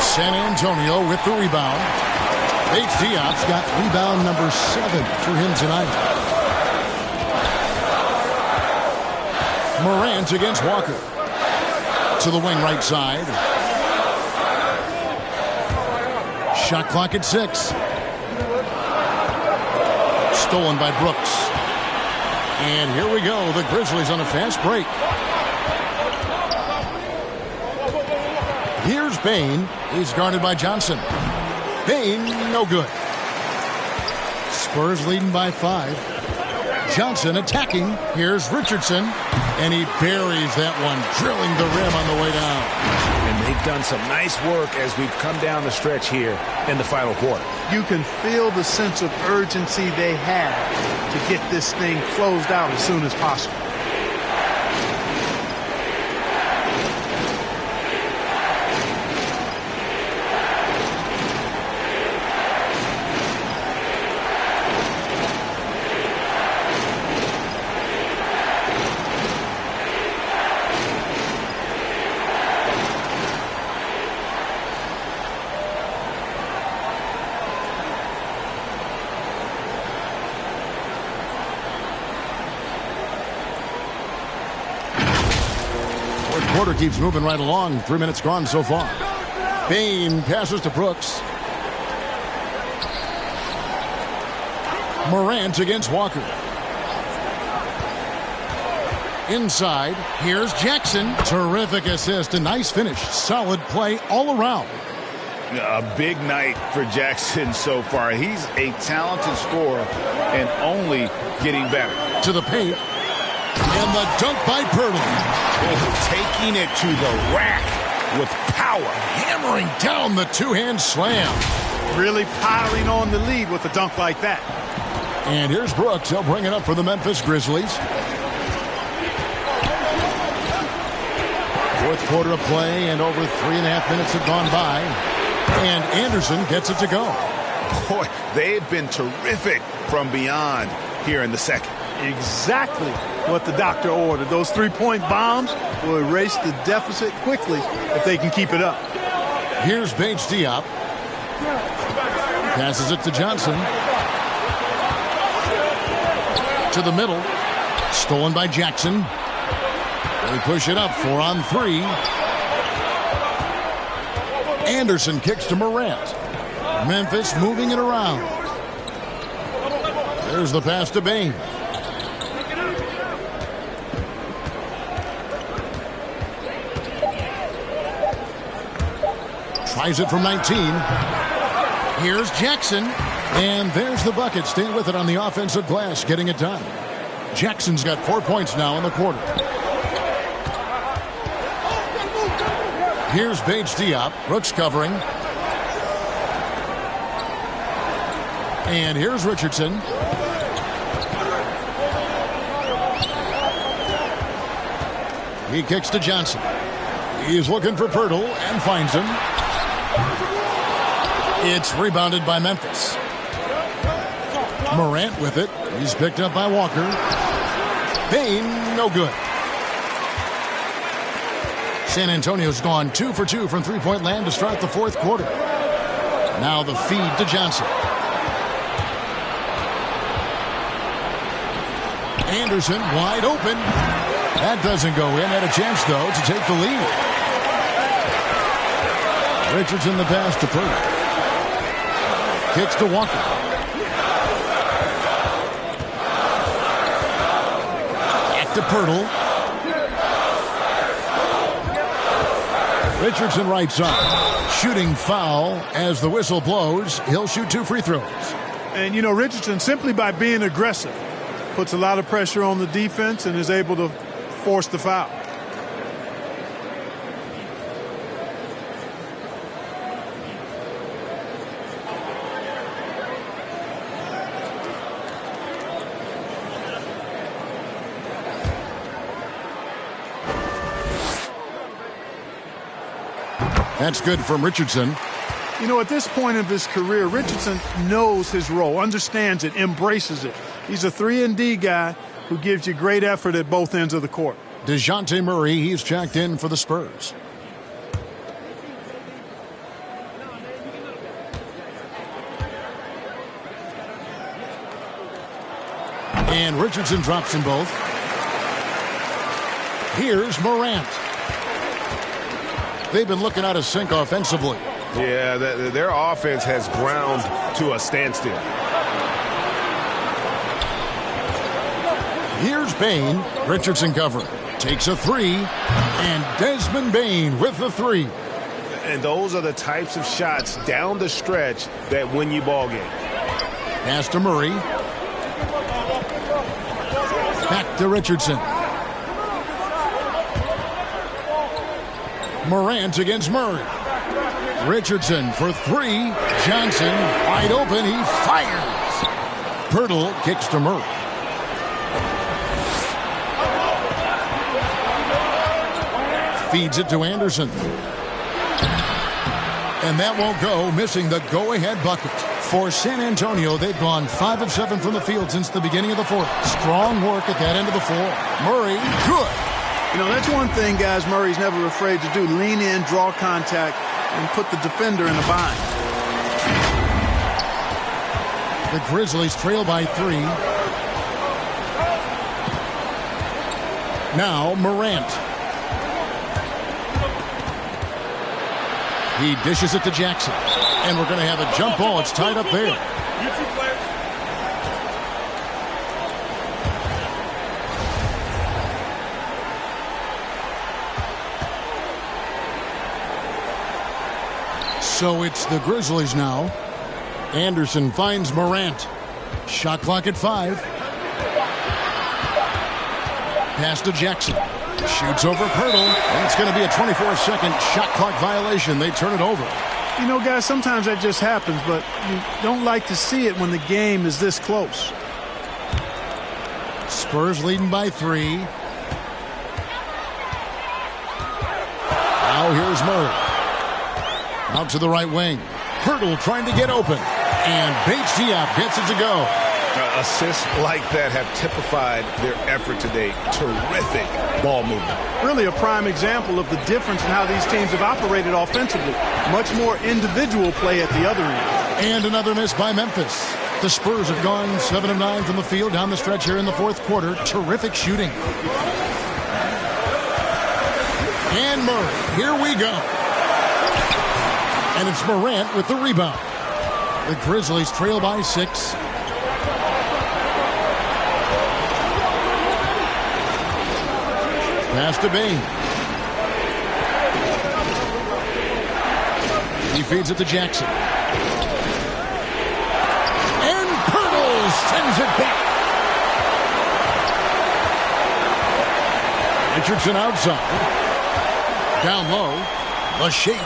San Antonio with the rebound. Paige Diop's got rebound number 7 for him tonight. Morant against Walker. To the wing right side. Shot clock at 6. Stolen by Brooks. And here we go. The Grizzlies on a fast break. Here's Bain. He's guarded by Johnson. Bain, no good. Spurs leading by 5. Johnson attacking. Here's Richardson. And he buries that one, drilling the rim on the way down. And they've done some nice work as we've come down the stretch here in the final quarter. You can feel the sense of urgency they have to get this thing closed out as soon as possible. Quarter keeps moving right along. 3 minutes gone so far. Bain passes to Brooks. Morant against Walker. Inside, here's Jackson. Terrific assist, a nice finish. Solid play all around. A big night for Jackson so far. He's a talented scorer and only getting better. To the paint. And the dunk by Pirtle. Taking it to the rack with power. Hammering down the two-hand slam. Really piling on the lead with a dunk like that. And here's Brooks. He'll bring it up for the Memphis Grizzlies. Fourth quarter of play, and over 3.5 minutes have gone by. And Anderson gets it to go. Boy, they've been terrific from beyond here in the second. Exactly what the doctor ordered. Those 3-point bombs will erase the deficit quickly if they can keep it up. Here's Bates Diop. Passes it to Johnson. To the middle. Stolen by Jackson. They push it up 4-on-3. Anderson kicks to Morant. Memphis moving it around. There's the pass to Bain. Tries it from 19. Here's Jackson. And there's the bucket. Staying with it on the offensive glass, getting it done. Jackson's got 4 points now in the quarter. Here's Bates Diop. Brooks covering. And here's Richardson. He kicks to Johnson. He's looking for Pirtle and finds him. It's rebounded by Memphis. Morant with it. He's picked up by Walker. Bain, no good. San Antonio's gone 2 for 2 from three-point land to start the fourth quarter. Now the feed to Johnson. Anderson wide open. That doesn't go in. Had a chance, though, to take the lead. Richardson the pass to Pirtle. Kicks to Walker. Back to Pirtle. Richardson right side. Shooting foul as the whistle blows. He'll shoot 2 free throws. And, you know, Richardson, simply by being aggressive, puts a lot of pressure on the defense and is able to force the foul. That's good from Richardson. You know, at this point of his career, Richardson knows his role, understands it, embraces it. He's a 3-and-D guy who gives you great effort at both ends of the court. DeJounte Murray, he's checked in for the Spurs. And Richardson drops them both. Here's Morant. They've been looking out of sync offensively. Yeah, their offense has ground to a standstill. Here's Bain. Richardson covering. Takes a 3. And Desmond Bain with the 3. And those are the types of shots down the stretch that win you ball games. Pass to Murray. Back to Richardson. Morant against Murray. Richardson for 3. Johnson wide open. He fires. Pirtle kicks to Murray. Feeds it to Anderson. And that won't go, missing the go-ahead bucket. For San Antonio, they've gone 5 of 7 from the field since the beginning of the fourth. Strong work at that end of the floor. Murray, good. You know, that's one thing, guys, Murray's never afraid to do. Lean in, draw contact, and put the defender in a bind. The Grizzlies trail by 3. Now Morant. He dishes it to Jackson. And we're going to have a jump ball. It's tied up there. So it's the Grizzlies now. Anderson finds Morant. Shot clock at 5. Pass to Jackson. Shoots over Pirtle. And it's going to be a 24-second shot clock violation. They turn it over. You know, guys, sometimes that just happens, but you don't like to see it when the game is this close. Spurs leading by 3. Now here's Murray. Out to the right wing. Pirtle trying to get open. And Bates Diop gets it to go. Assists like that have typified their effort today. Terrific ball movement. Really a prime example of the difference in how these teams have operated offensively. Much more individual play at the other end. And another miss by Memphis. The Spurs have gone 7 of 9 from the field down the stretch here in the fourth quarter. Terrific shooting. And Murray, here we go. And it's Morant with the rebound. The Grizzlies trail by 6. Pass to Bain. He feeds it to Jackson. And Pirtle sends it back. Richardson outside. Down low. A shake.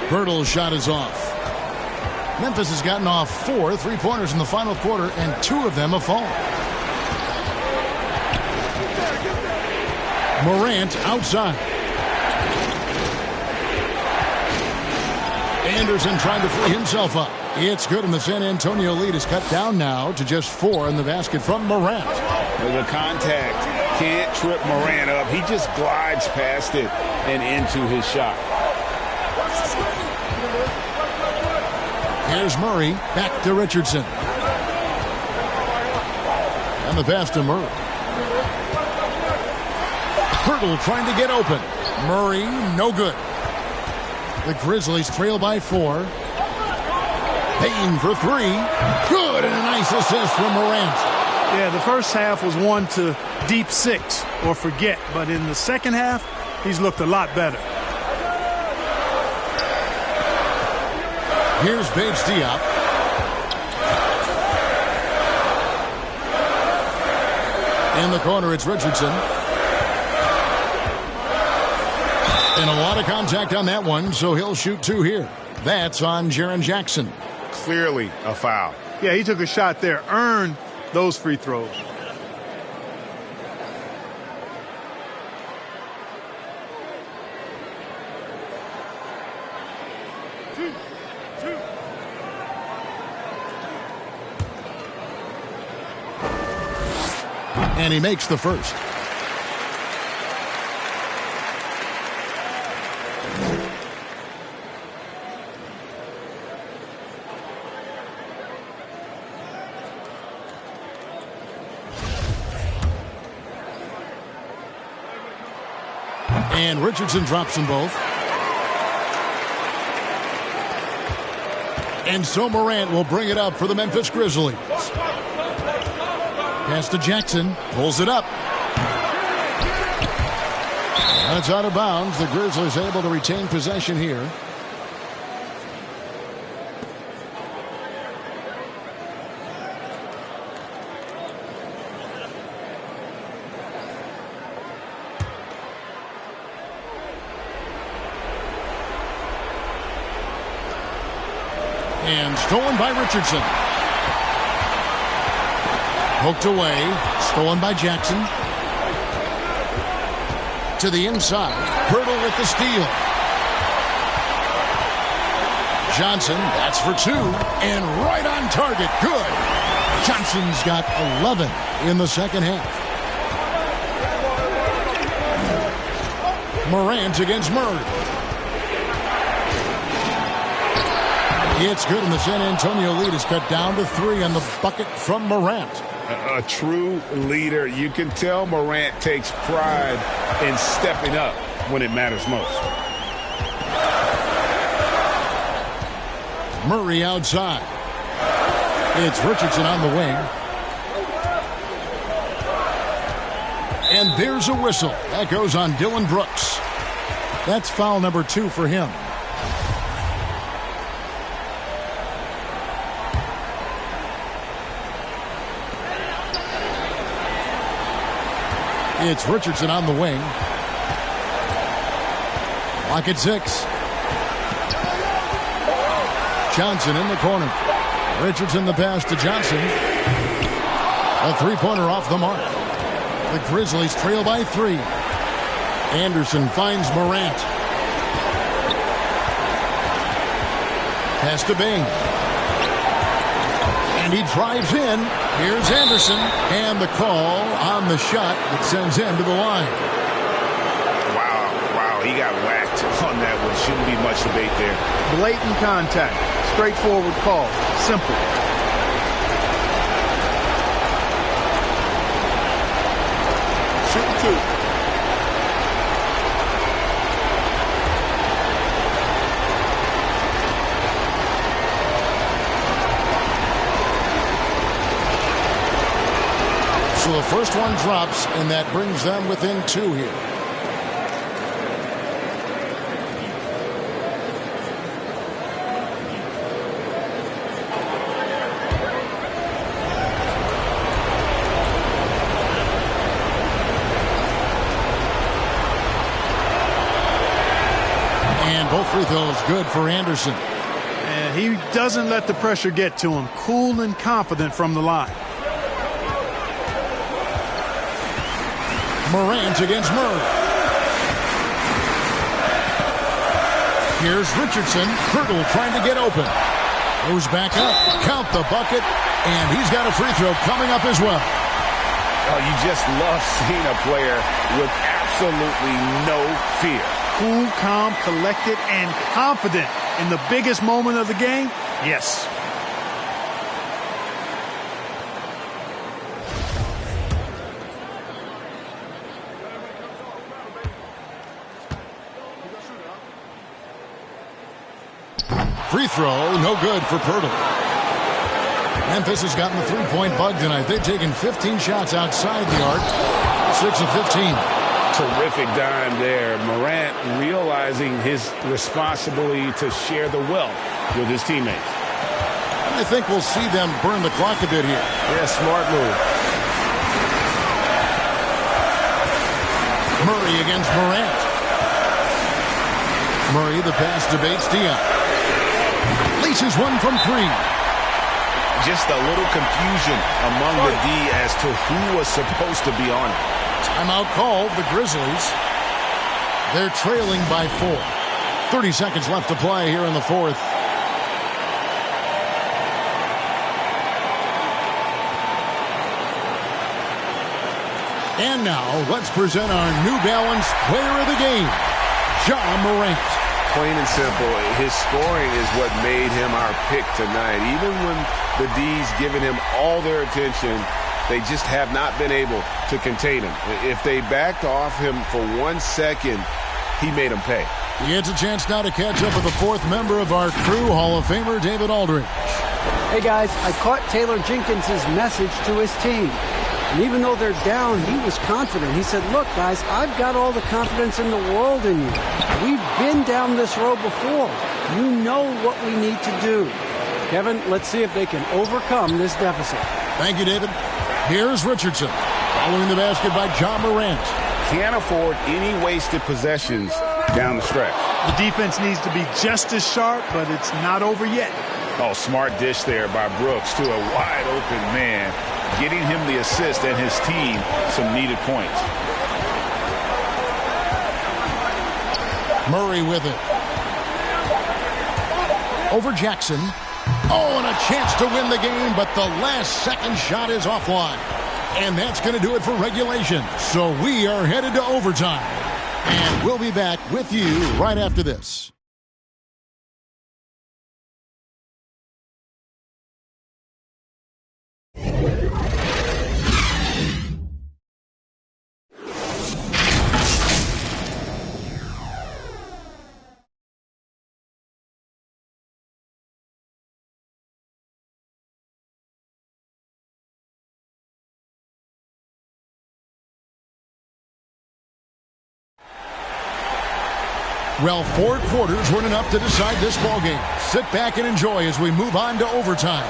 Pirtle's shot is off. Memphis has gotten off 4 3-pointers in the final quarter, and 2 of them have fallen. Morant outside. Anderson trying to free himself up. It's good, and the San Antonio lead is cut down now to just 4 in the basket from Morant. The contact can't trip Morant up. He just glides past it and into his shot. Here's Murray, back to Richardson. And the pass to Murray. Pirtle trying to get open. Murray, no good. The Grizzlies trail by 4. Payne for 3. Good, and a nice assist from Morant. Yeah, the first half was one to deep 6 or forget, but in the second half, he's looked a lot better. Here's Bates Diop. In the corner, it's Richardson. And a lot of contact on that one, so he'll shoot 2 here. That's on Jaron Jackson. Clearly a foul. Yeah, he took a shot there, earned those free throws. And he makes the first. And Richardson drops them both. And so Morant will bring it up for the Memphis Grizzlies. Pass to Jackson. Pulls it up. That's out of bounds. The Grizzlies able to retain possession here. And stolen by Richardson. Poked away. Stolen by Jackson. To the inside. Pirtle with the steal. Johnson, that's for 2. And right on target. Good. Johnson's got 11 in the second half. Morant against Murray. It's good, and the San Antonio lead is cut down to 3 on the bucket from Morant. A true leader. You can tell Morant takes pride in stepping up when it matters most. Murray outside. It's Richardson on the wing. And there's a whistle. That goes on Dillon Brooks. That's foul number 2 for him. It's Richardson on the wing. Clock at 6. Johnson in the corner. Richardson the pass to Johnson. A 3-pointer off the mark. The Grizzlies trail by 3. Anderson finds Morant. Pass to Bing. And he drives in. Here's Anderson. And the call on the shot that sends him to the line. Wow, he got whacked on that one. Shouldn't be much debate there. Blatant contact. Straightforward call. Simple. Shoot 2. So the first one drops, and that brings them within 2 here. And both free throws good for Anderson. And he doesn't let the pressure get to him. Cool and confident from the line. Morant against Murray. Here's Richardson. Hurdle trying to get open. Goes back up. Count the bucket. And he's got a free throw coming up as well. Oh, you just love seeing a player with absolutely no fear. Cool, calm, collected, and confident in the biggest moment of the game. Yes. Free throw, no good for Pirtle. Memphis has gotten the three-point bug tonight. They've taken 15 shots outside the arc, 6 of 15. Terrific dime there. Morant realizing his responsibility to share the wealth with his teammates. I think we'll see them burn the clock a bit here. Yeah, smart move. Murray against Morant. Murray, the pass debates Dion. Leases one from 3. Just a little confusion among the D as to who was supposed to be on it. Timeout called, the Grizzlies. They're trailing by 4. 30 seconds left to play here in the fourth. And now, let's present our New Balance Player of the Game, Ja Morant. Plain and simple, his scoring is what made him our pick tonight. Even when the D's giving him all their attention, they just have not been able to contain him. If they backed off him for 1 second, he made them pay. He gets a chance now to catch up with the fourth member of our crew, Hall of Famer David Aldridge. Hey, guys, I caught Taylor Jenkins' message to his team. And even though they're down, he was confident. He said, look, guys, I've got all the confidence in the world in you. We've been down this road before. You know what we need to do. Kevin, let's see if they can overcome this deficit. Thank you, David. Here's Richardson, following the basket by Ja Morant. Can't afford any wasted possessions down the stretch. The defense needs to be just as sharp, but it's not over yet. Oh, smart dish there by Brooks to a wide-open man, getting him the assist and his team some needed points. Murray with it. Over Jackson. Oh, and a chance to win the game, but the last second shot is offline. And that's going to do it for regulation. So we are headed to overtime. And we'll be back with you right after this. Well, 4 quarters weren't enough to decide this ballgame. Sit back and enjoy as we move on to overtime.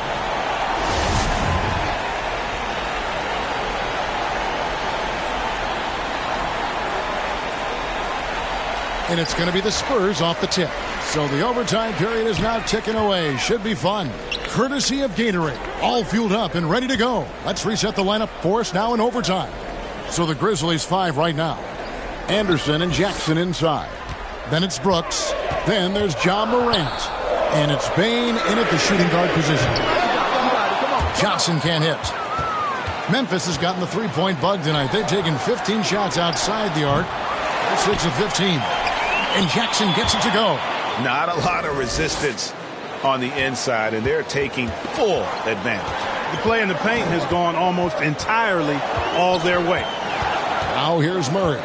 And it's going to be the Spurs off the tip. So the overtime period is now ticking away. Should be fun. Courtesy of Gatorade. All fueled up and ready to go. Let's reset the lineup for us now in overtime. So the Grizzlies 5 right now. Anderson and Jackson inside. Then it's Brooks. Then there's Ja Morant. And it's Bane in at the shooting guard position. Johnson can't hit. Memphis has gotten the three-point bug tonight. They've taken 15 shots outside the arc. They're 6 of 15. And Jackson gets it to go. Not a lot of resistance on the inside, and they're taking full advantage. The play in the paint has gone almost entirely all their way. Now here's Murray.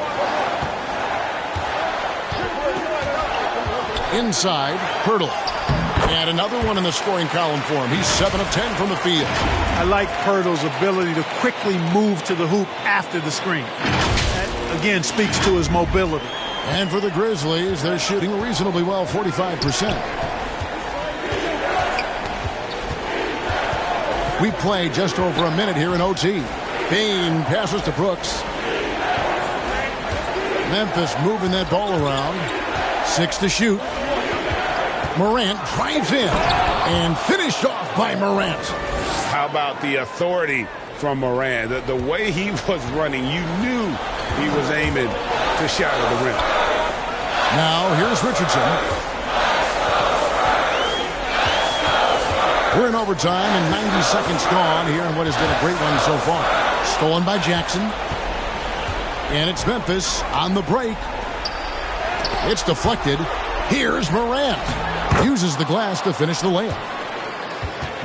Inside, Pirtle. And another one in the scoring column for him. He's 7 of 10 from the field. I like Pirtle's ability to quickly move to the hoop after the screen. That, again, speaks to his mobility. And for the Grizzlies, they're shooting reasonably well, 45%. We play just over a minute here in OT. Bain passes to Brooks. Memphis moving that ball around. 6 to shoot. Morant drives in and finished off by Morant. How about the authority from Morant? The way he was running, you knew he was aiming to shatter the rim. Now here's Richardson. We're in overtime and 90 seconds gone here in what has been a great one so far. Stolen by Jackson. And it's Memphis on the break. It's deflected. Here's Morant. Uses the glass to finish the layup.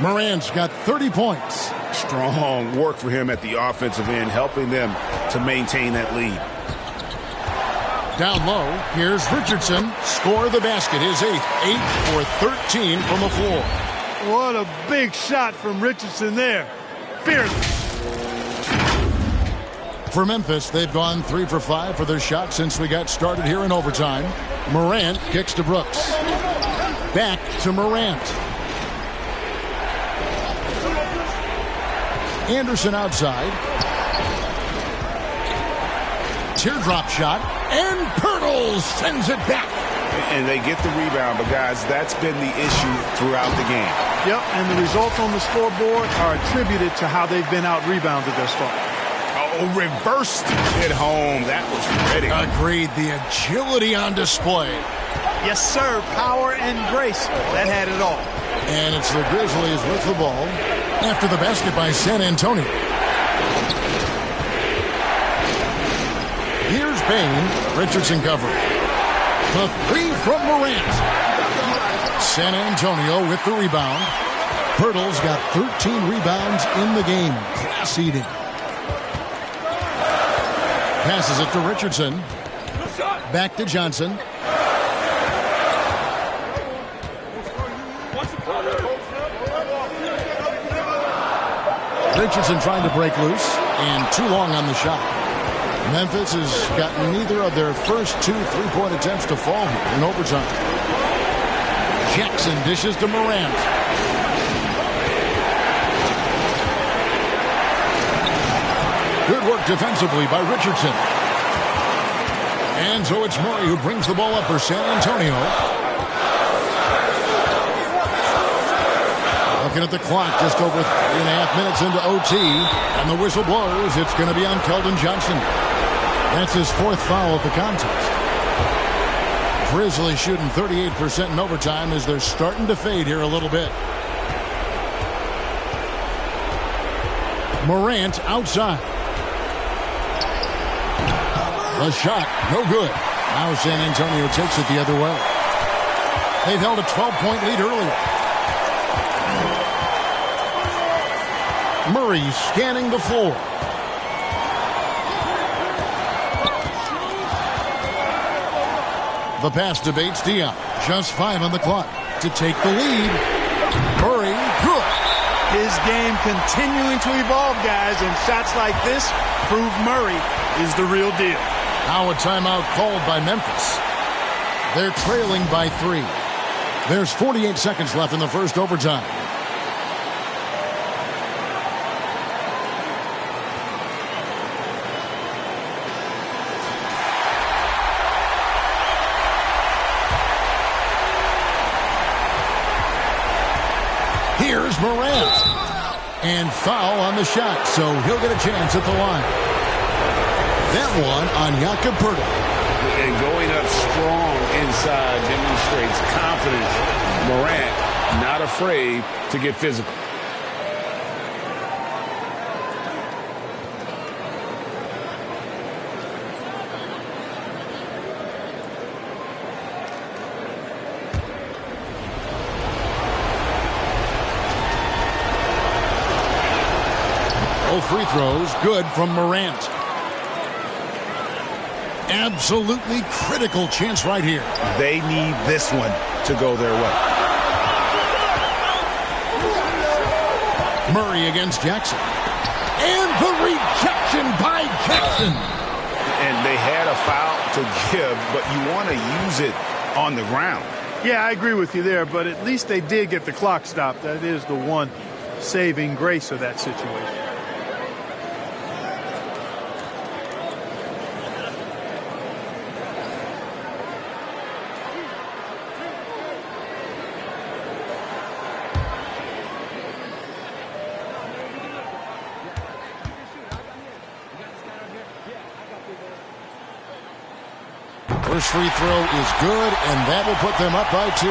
Morant's got 30 points. Strong work for him at the offensive end, helping them to maintain that lead. Down low, here's Richardson. Score the basket, his 8th. 8 for 13 from the floor. What a big shot from Richardson there. Fearless. For Memphis, they've gone 3 for 5 for their shot since we got started here in overtime. Morant kicks to Brooks. Back to Morant. Anderson outside. Teardrop shot. And Pirtle sends it back. And they get the rebound, but guys, that's been the issue throughout the game. Yep, and the results on the scoreboard are attributed to how they've been out-rebounded thus far. Oh, reversed it home. That was pretty. Agreed. The agility on display. Yes, sir. Power and grace. That had it all. And it's the Grizzlies with the ball after the basket by San Antonio. Here's Bain. Richardson covered. The 3 from Morant. San Antonio with the rebound. Pirtle's got 13 rebounds in the game. Class eating. Passes it to Richardson. Back to Johnson. Richardson trying to break loose, and too long on the shot. Memphis has gotten neither of their first 2 3-point attempts to fall here in overtime. Jackson dishes to Morant. Good work defensively by Richardson. And so it's Murray who brings the ball up for San Antonio. Looking at the clock, just over 3.5 minutes into OT. And the whistle blows. It's going to be on Keldon Johnson. That's his 4th foul of the contest. Grizzlies shooting 38% in overtime as they're starting to fade here a little bit. Morant outside. The shot, no good. Now San Antonio takes it the other way. They've held a 12-point lead earlier. Murray scanning the floor. The pass to Bates Diop. Just 5 on the clock to take the lead. Murray, good. His game continuing to evolve, guys, and shots like this prove Murray is the real deal. Now a timeout called by Memphis. They're trailing by 3. There's 48 seconds left in the first overtime. Here's Morant. And foul on the shot, so he'll get a chance at the line. That one on Jakob Pirtle. And going up strong inside demonstrates confidence. Morant not afraid to get physical. free throws, good from Morant. Absolutely critical chance right here. They need this one to go their way. Murray against Jackson. And the rejection by Jackson. And they had a foul to give, but you want to use it on the ground. Yeah, I agree with you there, but at least they did get the clock stopped. That is the one saving grace of that situation. First free throw is good, and that will put them up by 2.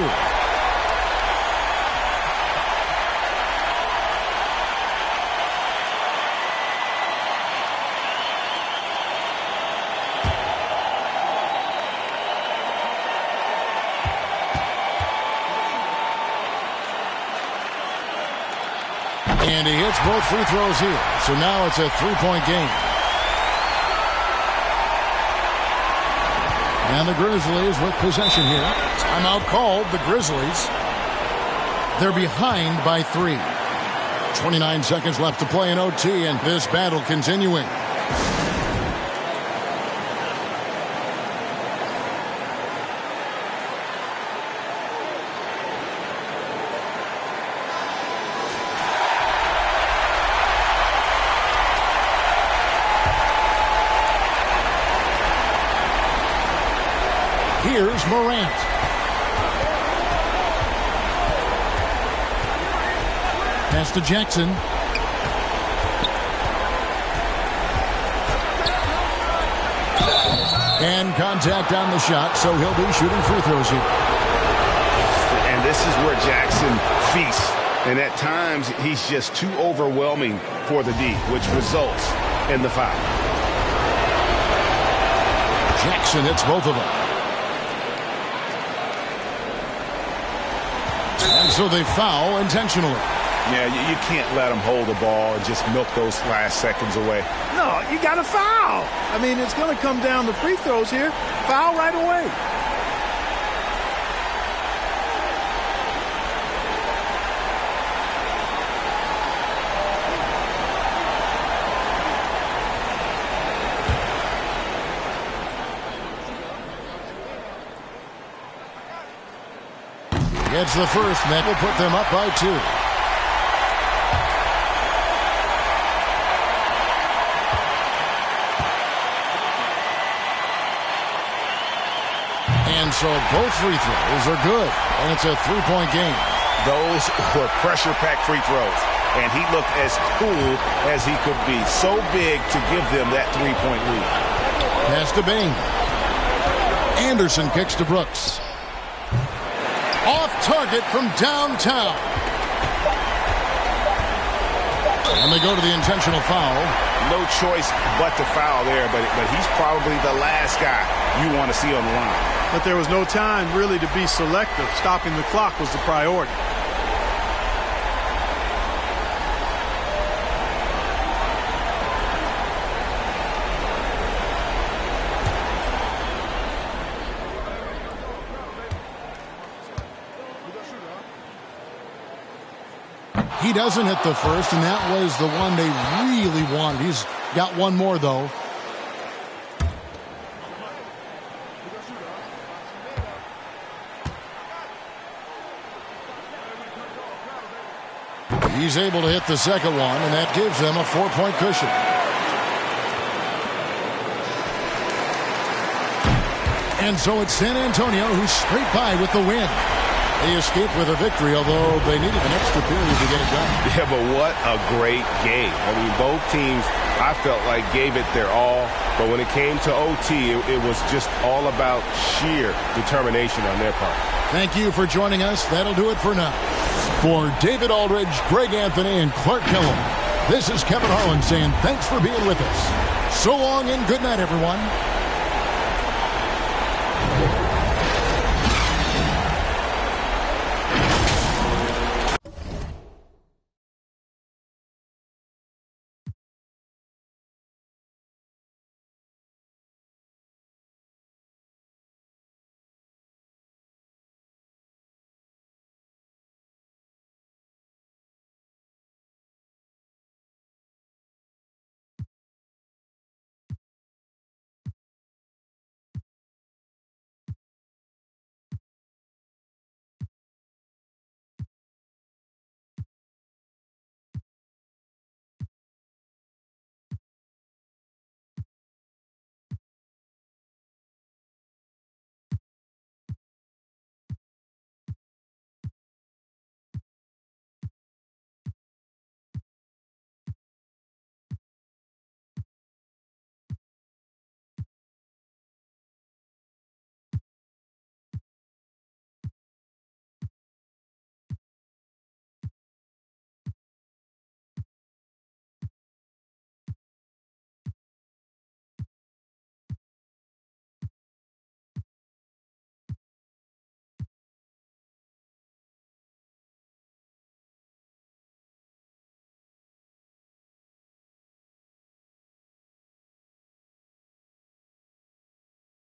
And he hits both free throws here. So now it's a 3-point game. And the Grizzlies with possession here. Timeout called, the Grizzlies. They're behind by 3. 29 seconds left to play in OT, and this battle continuing. Here's Morant. Pass to Jackson. And contact on the shot, so he'll be shooting free throws here. And this is where Jackson feasts. And at times, he's just too overwhelming for the D, which results in the foul. Jackson hits both of them. And so they foul intentionally. Yeah, you can't let them hold the ball and just milk those last seconds away. No, you got to foul. I mean, it's going to come down to free throws here. Foul right away. Gets the first, and that will put them up by 2. And so both free throws are good, and it's a 3-point game. Those were pressure-packed free throws, and he looked as cool as he could be. So big to give them that 3-point lead. Pass to Bain. Anderson kicks to Brooks. Off target from downtown. And they go to the intentional foul. No choice but to foul there, but he's probably the last guy you want to see on the line. But there was no time really to be selective. Stopping the clock was the priority. He doesn't hit the first, and that was the one they really wanted. He's got one more, though. He's able to hit the second one, and that gives them a 4-point cushion. And so it's San Antonio who's straight by with the win. They escaped with a victory, although they needed an extra period to get it done. Yeah, but what a great game. I mean, both teams, I felt like, gave it their all. But when it came to OT, it was just all about sheer determination on their part. Thank you for joining us. That'll do it for now. For David Aldridge, Greg Anthony, and Clark Kellum, this is Kevin Harlan saying thanks for being with us. So long and good night, everyone.